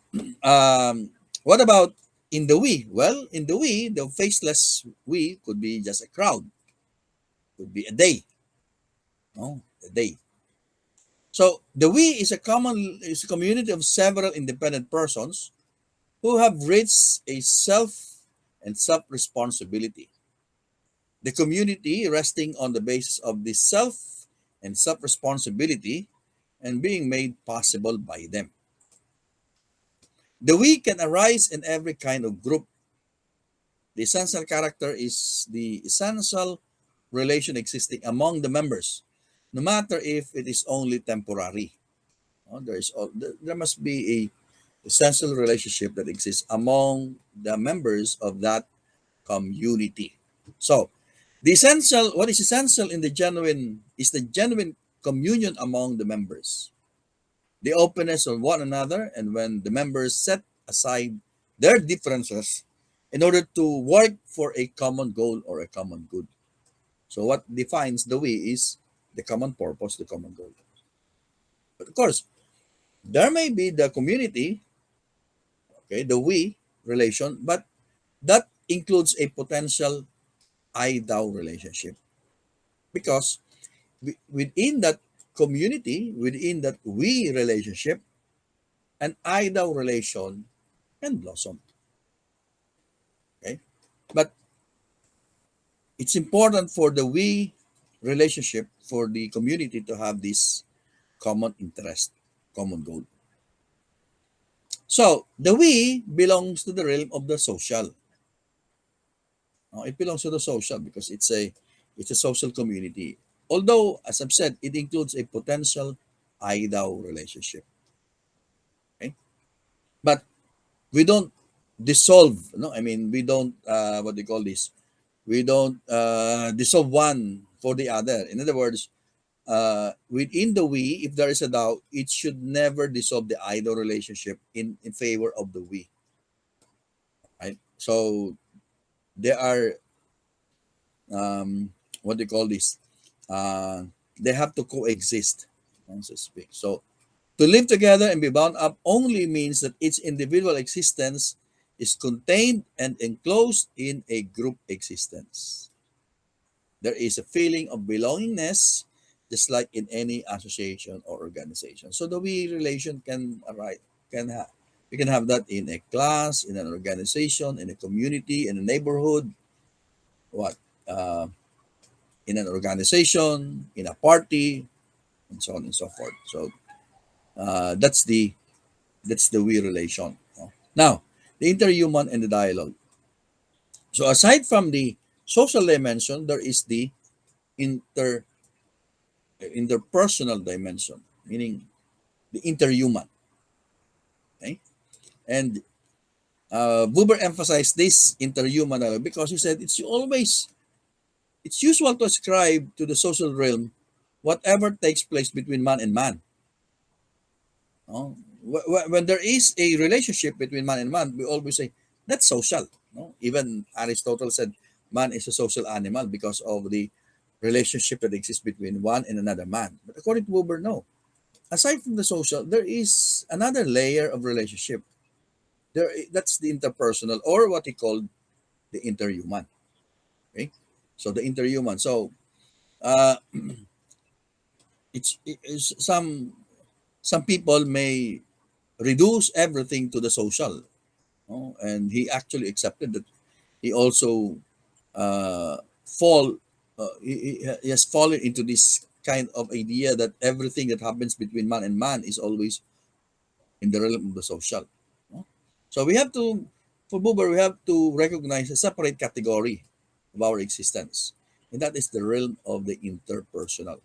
what about in the we? Well, in the we, the faceless we could be just a crowd, could be a day, no, a day. So the we is a community of several independent persons who have reached a self and self responsibility. The community resting on the basis of the self and self responsibility and being made possible by them. The we can arise in every kind of group. The essential character is the essential relation existing among the members, no matter if it is only temporary. There must be essential relationship that exists among the members of that community. So, what is essential in the genuine is the genuine communion among the members, the openness of one another, and when the members set aside their differences in order to work for a common goal or a common good. So, what defines the we is the common purpose, the common goal. But of course, there may be the community, okay, the we relation, but that includes a potential I thou relationship because within that community, within that we relationship, an I thou relation can blossom. Okay, but it's important for the we relationship for the community to have this common interest, common goal. So the we belongs to the realm of the social. It belongs to the social because it's a social community. Although, as I've said, it includes a potential I thou relationship. Okay, but we don't dissolve. No, I mean we don't what do you call this? We don't dissolve one for the other. In other words, within the we, if there is a thou, it should never dissolve the I thou relationship in favor of the we. Right. So there are what do you call this? Uh, they have to coexist, so to speak. So to live together and be bound up only means that each individual existence is contained and enclosed in a group existence. There is a feeling of belongingness, just like in any association or organization. So the we relation can arise, can have. We can have that in a class, in an organization, in a community, in a neighborhood, what, uh, in an organization, in a party, and so on and so forth. So that's the we relation. Now, the interhuman and the dialogue. So aside from the social dimension, there is the inter interpersonal dimension, meaning the interhuman. Okay? And Buber emphasized this interhuman dialogue because he said it's usual to ascribe to the social realm whatever takes place between man and man. No? When there is a relationship between man and man, we always say that's social. No? Even Aristotle said man is a social animal because of the relationship that exists between one and another man. But according to Buber, no. Aside from the social, there is another layer of relationship. That's the interpersonal or what he called the interhuman. Okay, so the interhuman. So uh, it's some people may reduce everything to the social, no? And he actually accepted that he also fall he has fallen into this kind of idea that everything that happens between man and man is always in the realm of the social, no? So we have to, for Buber, we have to recognize a separate category of our existence, and that is the realm of the interpersonal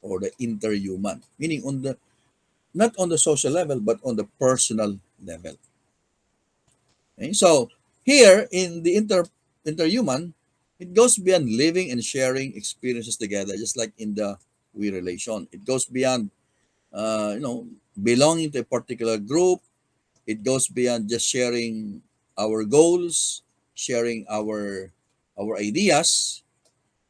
or the interhuman, meaning on the not on the social level but on the personal level. Okay? So here in the interhuman, it goes beyond living and sharing experiences together, just like in the we relation. It goes beyond belonging to a particular group. It goes beyond just sharing our goals, sharing our ideas,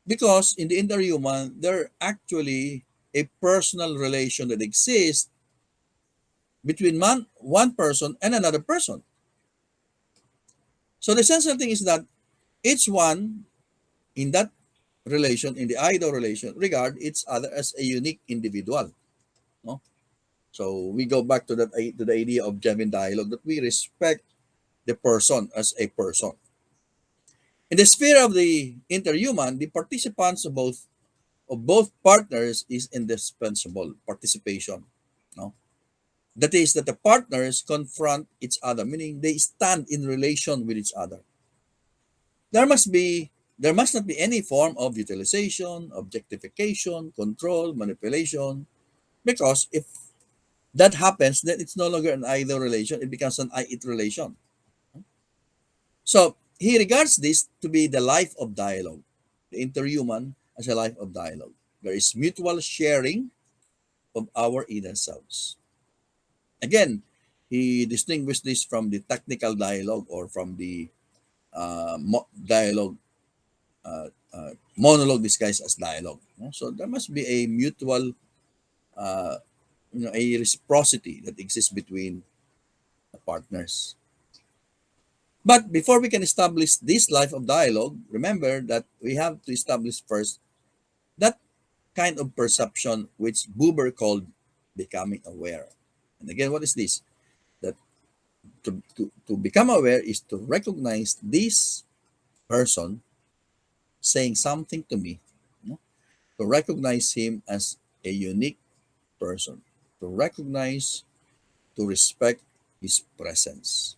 because in the interhuman there actually a personal relation that exists between one person and another person. So the essential thing is that each one in that relation, in the idol relation, regard each other as a unique individual. No? So we go back to to the idea of genuine dialogue, that we respect the person as a person. In the sphere of the interhuman, the participants of both partners is indispensable participation. No? That is that the partners confront each other, meaning they stand in relation with each other. There must be there must not be any form of utilization, objectification, control, manipulation, because that happens, then it's no longer an either relation, it becomes an I-it relation. So he regards this to be the life of dialogue, the interhuman as a life of dialogue. There is mutual sharing of our inner selves. Again, he distinguished this from the technical dialogue or from the dialogue, monologue disguised as dialogue. So there must be a mutual, a reciprocity that exists between the partners. But before we can establish this life of dialogue, remember that we have to establish first that kind of perception which Buber called becoming aware. And again, what is this? That to become aware is to recognize this person saying something to me, to recognize him as a unique person, to recognize, to respect his presence,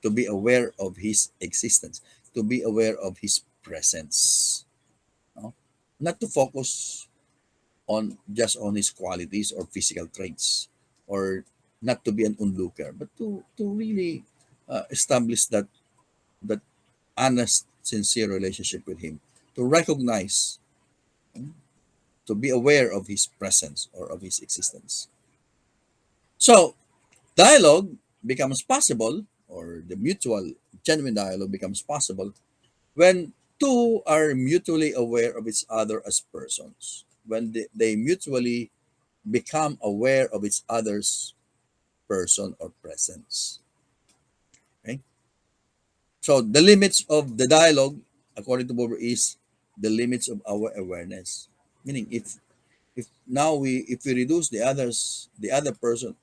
to be aware of his existence, to be aware of his presence. No? Not to focus on just on his qualities or physical traits, or not to be an onlooker, but to really establish that honest, sincere relationship with him, to recognize, to be aware of his presence or of his existence. So dialogue becomes possible, or the mutual, genuine dialogue becomes possible when two are mutually aware of each other as persons, when they mutually become aware of each other's person or presence. Okay? So the limits of the dialogue, according to Buber, is the limits of our awareness. Meaning, if now we reduce the other person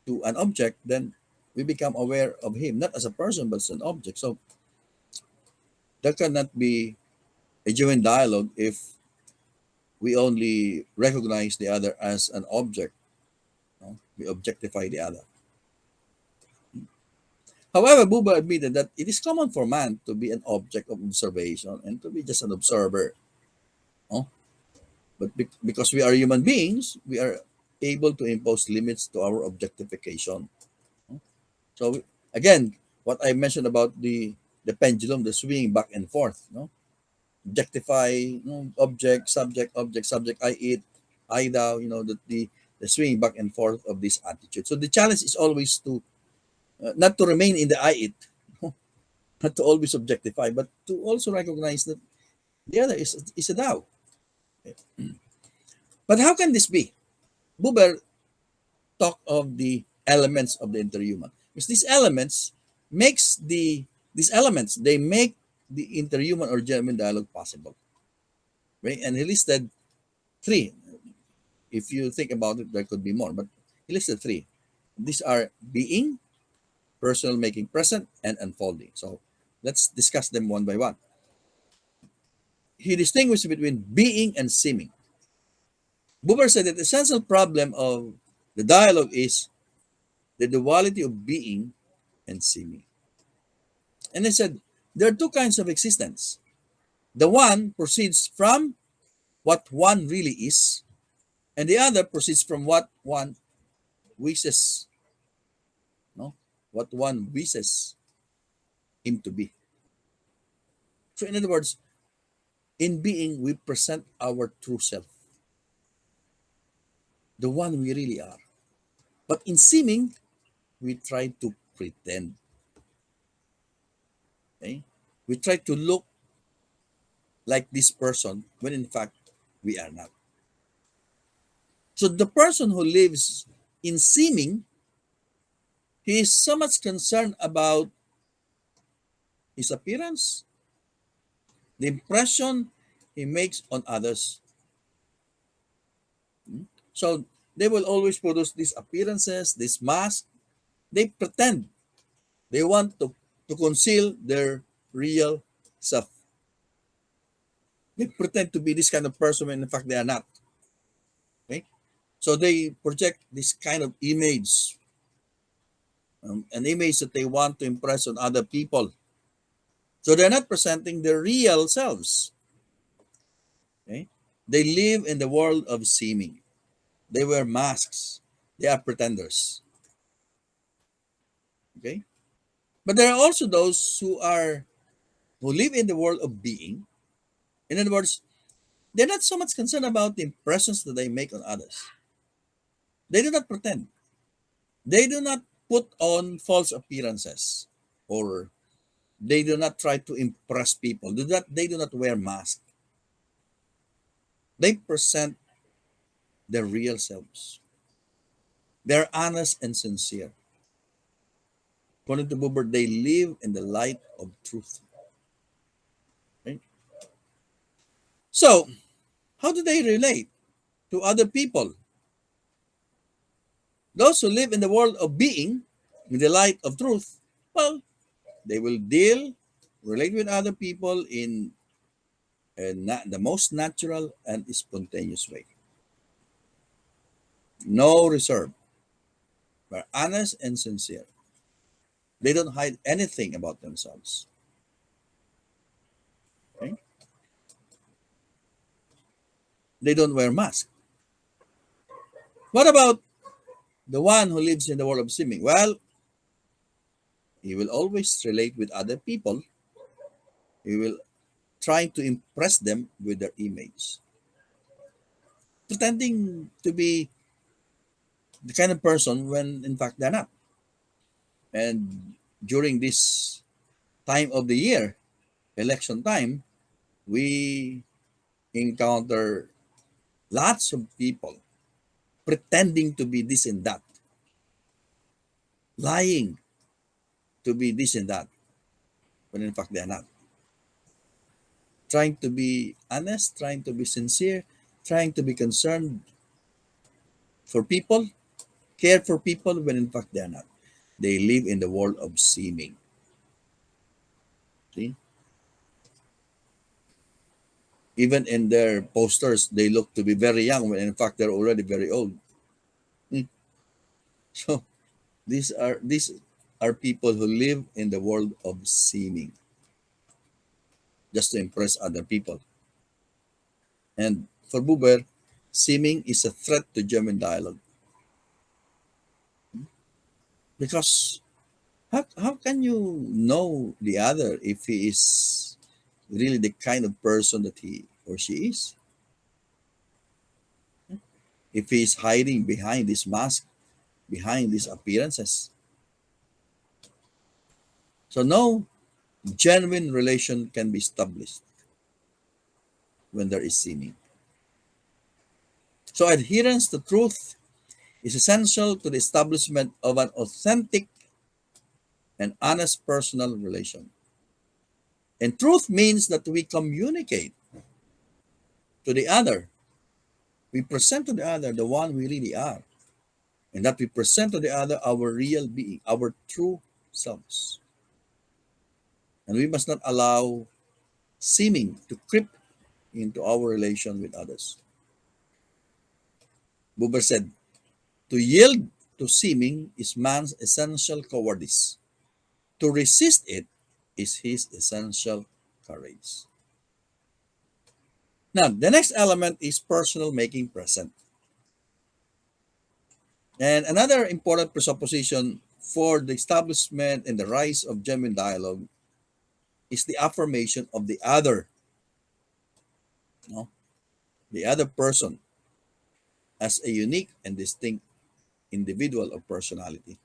to an object, then we become aware of him not as a person but as an object. So there cannot be a genuine dialogue if we only recognize the other as an object. No? We objectify the other. However, Buber admitted that it is common for man to be an object of observation and to be just an observer. No? But because we are human beings, we are able to impose limits to our objectification. No? So again, what I mentioned about the pendulum, the swinging back and forth, no? Objectify, object, subject, I eat, I thou, the swinging back and forth of this attitude. So the challenge is always to not to remain in the I it, not to always objectify, but to also recognize that the other is a thou. But how can this be? Buber talked of the elements of the interhuman. Because these elements they make the interhuman or genuine dialogue possible. Right? And he listed three. If you think about it, there could be more, but he listed three. These are being, personal making present, and unfolding. So let's discuss them one by one. He distinguished between being and seeming. Buber said that the essential problem of the dialogue is the duality of being and seeming. And he said there are two kinds of existence. The one proceeds from what one really is, and the other proceeds from what one wishes, no? What one wishes him to be. So in other words, in being, we present our true self, the one we really are. But in seeming, we try to pretend. Okay? We try to look like this person when in fact we are not. So the person who lives in seeming, he is so much concerned about his appearance, the impression he makes on others. So they will always produce these appearances, this mask. They pretend. They want to conceal their real self. They pretend to be this kind of person when in fact they are not. Okay? So they project this kind of image, an image that they want to impress on other people. So they're not presenting their real selves. Okay? They live in the world of seeming. They wear masks. They are pretenders. Okay? But there are also those who live in the world of being. In other words, they're not so much concerned about the impressions that they make on others. They do not pretend. They do not put on false appearances, or they do not try to impress people. They do not wear masks. They present their real selves. They're honest and sincere. According to Buber, they live in the light of truth. Right? So, how do they relate to other people? Those who live in the world of being, in the light of truth, well, they will relate with other people in the most natural and spontaneous way. No reserve. They're honest and sincere. They don't hide anything about themselves. Okay? They don't wear masks. What about the one who lives in the world of seeming? Well, he will always relate with other people. He will try to impress them with their image, pretending to be the kind of person when in fact they're not. And during this time of the year, election time, we encounter lots of people pretending to be this and that, lying to be this and that, when in fact they're not. Trying to be honest, trying to be sincere, trying to be concerned for people, care for people, when in fact they're not. They live in the world of seeming. See? Even in their posters, they look to be very young when in fact they're already very old. Hmm. So these are people who live in the world of seeming, just to impress other people. And for Buber, seeming is a threat to genuine dialogue. Because how can you know the other if he is really the kind of person that he or she is? If he is hiding behind this mask, behind these appearances. So no genuine relation can be established when there is seeming. So adherence to truth is essential to the establishment of an authentic and honest personal relation. And truth means that we communicate to the other. We present to the other the one we really are. And that we present to the other our real being, our true selves. And we must not allow seeming to creep into our relation with others. Buber said, to yield to seeming is man's essential cowardice. To resist it is his essential courage. Now, the next element is personal making present. And another important presupposition for the establishment and the rise of genuine dialogue is the affirmation of the other, no? The other person as a unique and distinct individual of personality.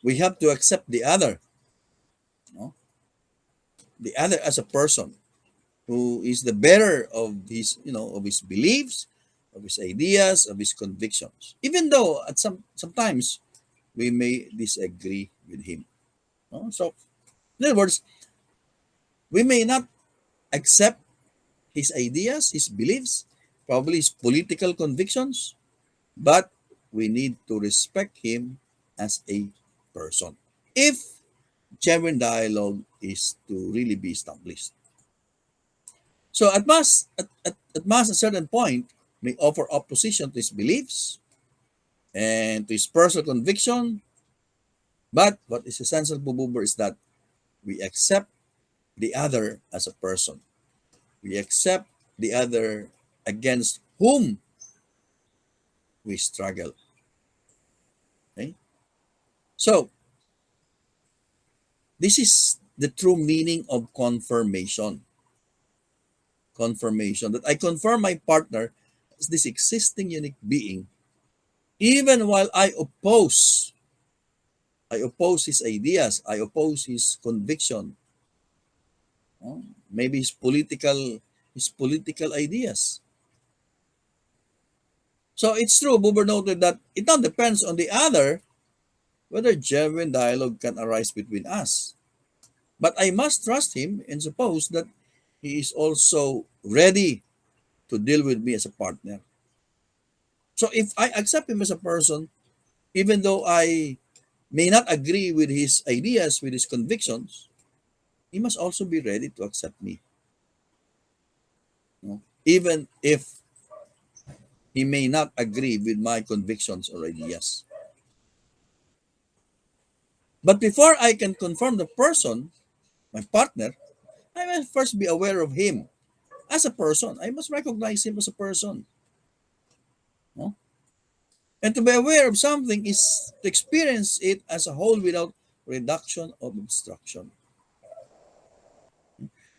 We have to accept the other, no? The other as a person who is the bearer of of his beliefs, of his ideas, of his convictions. Even though at sometimes we may disagree with him. No? So, in other words, we may not accept his ideas, his beliefs, probably his political convictions, but we need to respect him as a person. If genuine dialogue is to really be established. So at a certain point may offer opposition to his beliefs and to his personal conviction, but what is essential for Buber is that we accept the other as a person. We accept the other against whom we struggle. Okay? So, this is the true meaning of confirmation. Confirmation that I confirm my partner as this existing unique being, even while I oppose his ideas, I oppose his conviction, oh, maybe his political ideas. So it's true, Buber noted that it now depends on the other whether genuine dialogue can arise between us. But I must trust him and suppose that he is also ready to deal with me as a partner. So if I accept him as a person, even though I may not agree with his ideas, with his convictions, he must also be ready to accept me. No? Even if he may not agree with my convictions or ideas. But before I can confirm the person, my partner, I must first be aware of him as a person. I must recognize him as a person. No? And to be aware of something is to experience it as a whole without reduction or obstruction.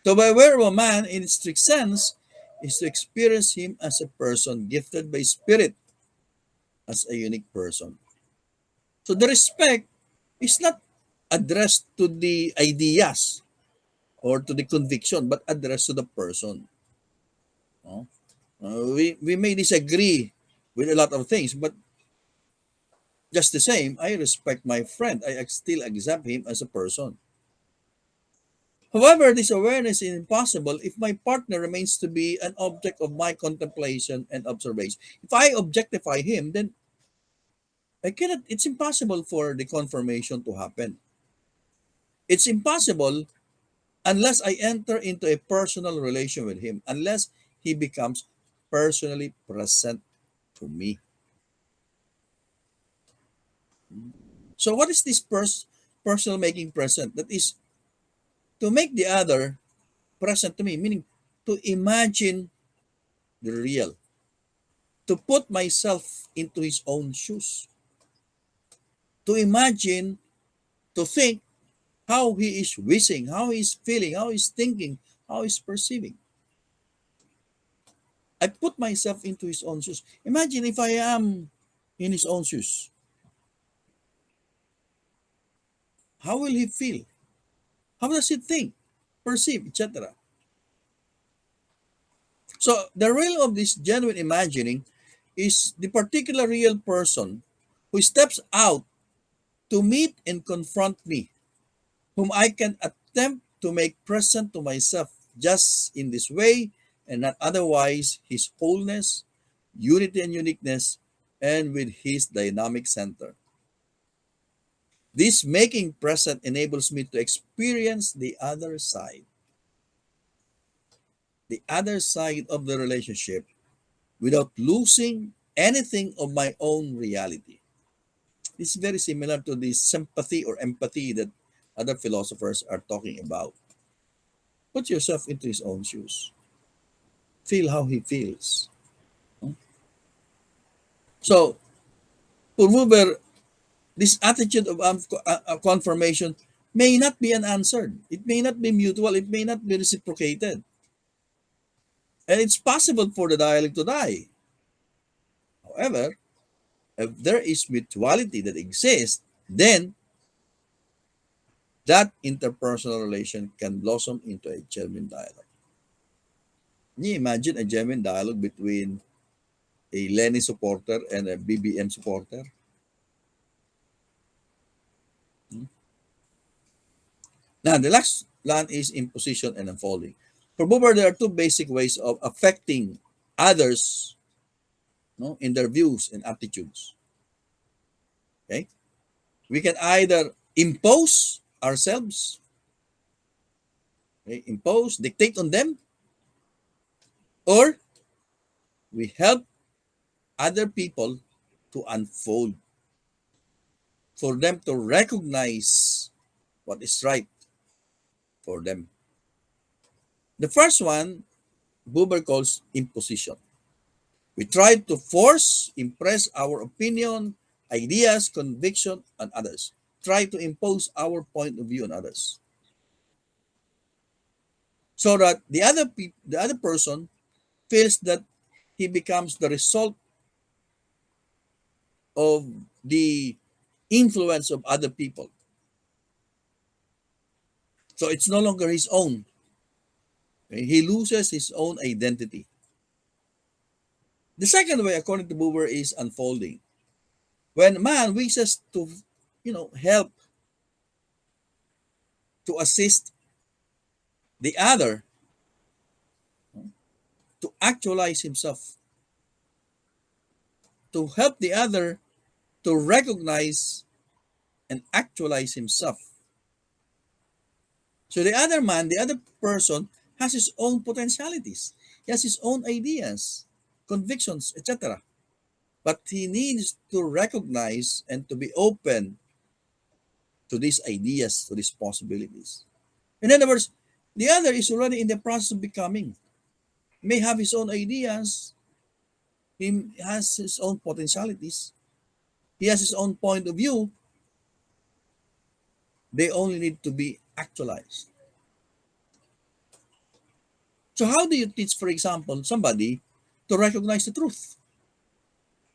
To be aware of a man in its strict sense is to experience him as a person gifted by spirit, as a unique person. So the respect is not addressed to the ideas or to the conviction, but addressed to the person. No? We may disagree with a lot of things, but just the same, I respect my friend. I still accept him as a person. However, this awareness is impossible if my partner remains to be an object of my contemplation and observation. If I objectify him, then I cannot, it's impossible for the confirmation to happen. It's impossible unless I enter into a personal relation with him, unless he becomes personally present to me. So, what is this personal making present? That is to make the other present to me, meaning to imagine the real, to put myself into his own shoes, to imagine, to think how he is wishing, how he is feeling, how he is thinking, how he is perceiving. I put myself into his own shoes. Imagine if I am in his own shoes. How will he feel? How does he think, perceive, etc.? So the realm of this genuine imagining is the particular real person who steps out to meet and confront me, whom I can attempt to make present to myself just in this way and not otherwise, his wholeness, unity and uniqueness, and with his dynamic center. This making present enables me to experience the other side of the relationship without losing anything of my own reality. This is very similar to the sympathy or empathy that other philosophers are talking about. Put yourself into his own shoes. Feel how he feels. So, for Buber, this attitude of confirmation may not be unanswered. It may not be mutual. It may not be reciprocated. And it's possible for the dialogue to die. However, if there is mutuality that exists, then that interpersonal relation can blossom into a genuine dialogue. Can you imagine a genuine dialogue between a Lenny supporter and a BBM supporter? Now, the last plan is imposition and unfolding. For Buber, there are two basic ways of affecting others, no, in their views and attitudes. Okay? We can either impose ourselves, okay, impose, dictate on them, or we help other people to unfold, for them to recognize what is right for them. The first one, Buber calls imposition. We try to force, impress our opinion, ideas, conviction on others. Try to impose our point of view on others. So that the other person feels that he becomes the result of the influence of other people. So it's no longer his own. Okay? He loses his own identity. The second way, according to Buber, is unfolding. When man wishes to, help, to assist the other to actualize himself, to help the other to recognize and actualize himself. So the other man, the other person has his own potentialities. He has his own ideas, convictions, etc. But he needs to recognize and to be open to these ideas, to these possibilities. In other words, the other is already in the process of becoming. He may have his own ideas, he has his own potentialities, he has his own point of view. They only need to be actualized. So, how do you teach, for example, somebody to recognize the truth?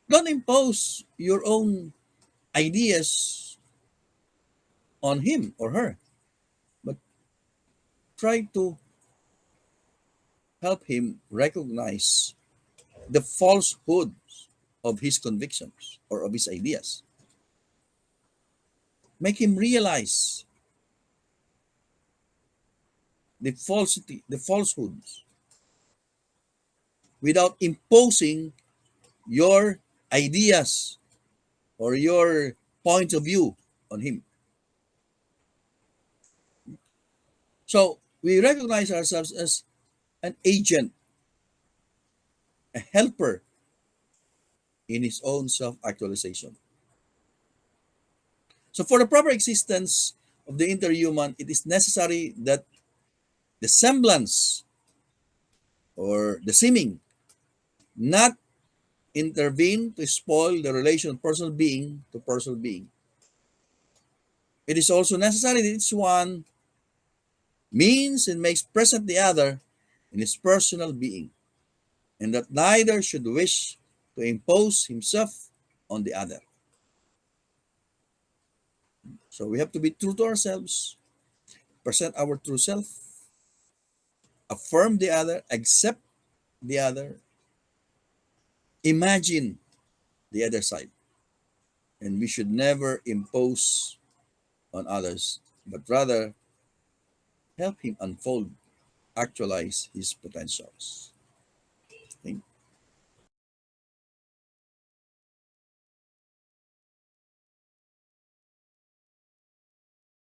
Don't impose your own ideas on him or her, but try to help him recognize the falsehoods of his convictions or of his ideas. Make him realize the falsehoods without imposing your ideas or your point of view on him. So we recognize ourselves as an agent, a helper in his own self actualization. So, for the proper existence of the interhuman, it is necessary that the semblance or the seeming not intervene to spoil the relation of personal being to personal being. It is also necessary that each one means and makes present the other in his personal being, and that neither should wish to impose himself on the other. So we have to be true to ourselves, present our true self, affirm the other, accept the other, imagine the other side. And we should never impose on others, but rather help him unfold, actualize his potentials. Okay?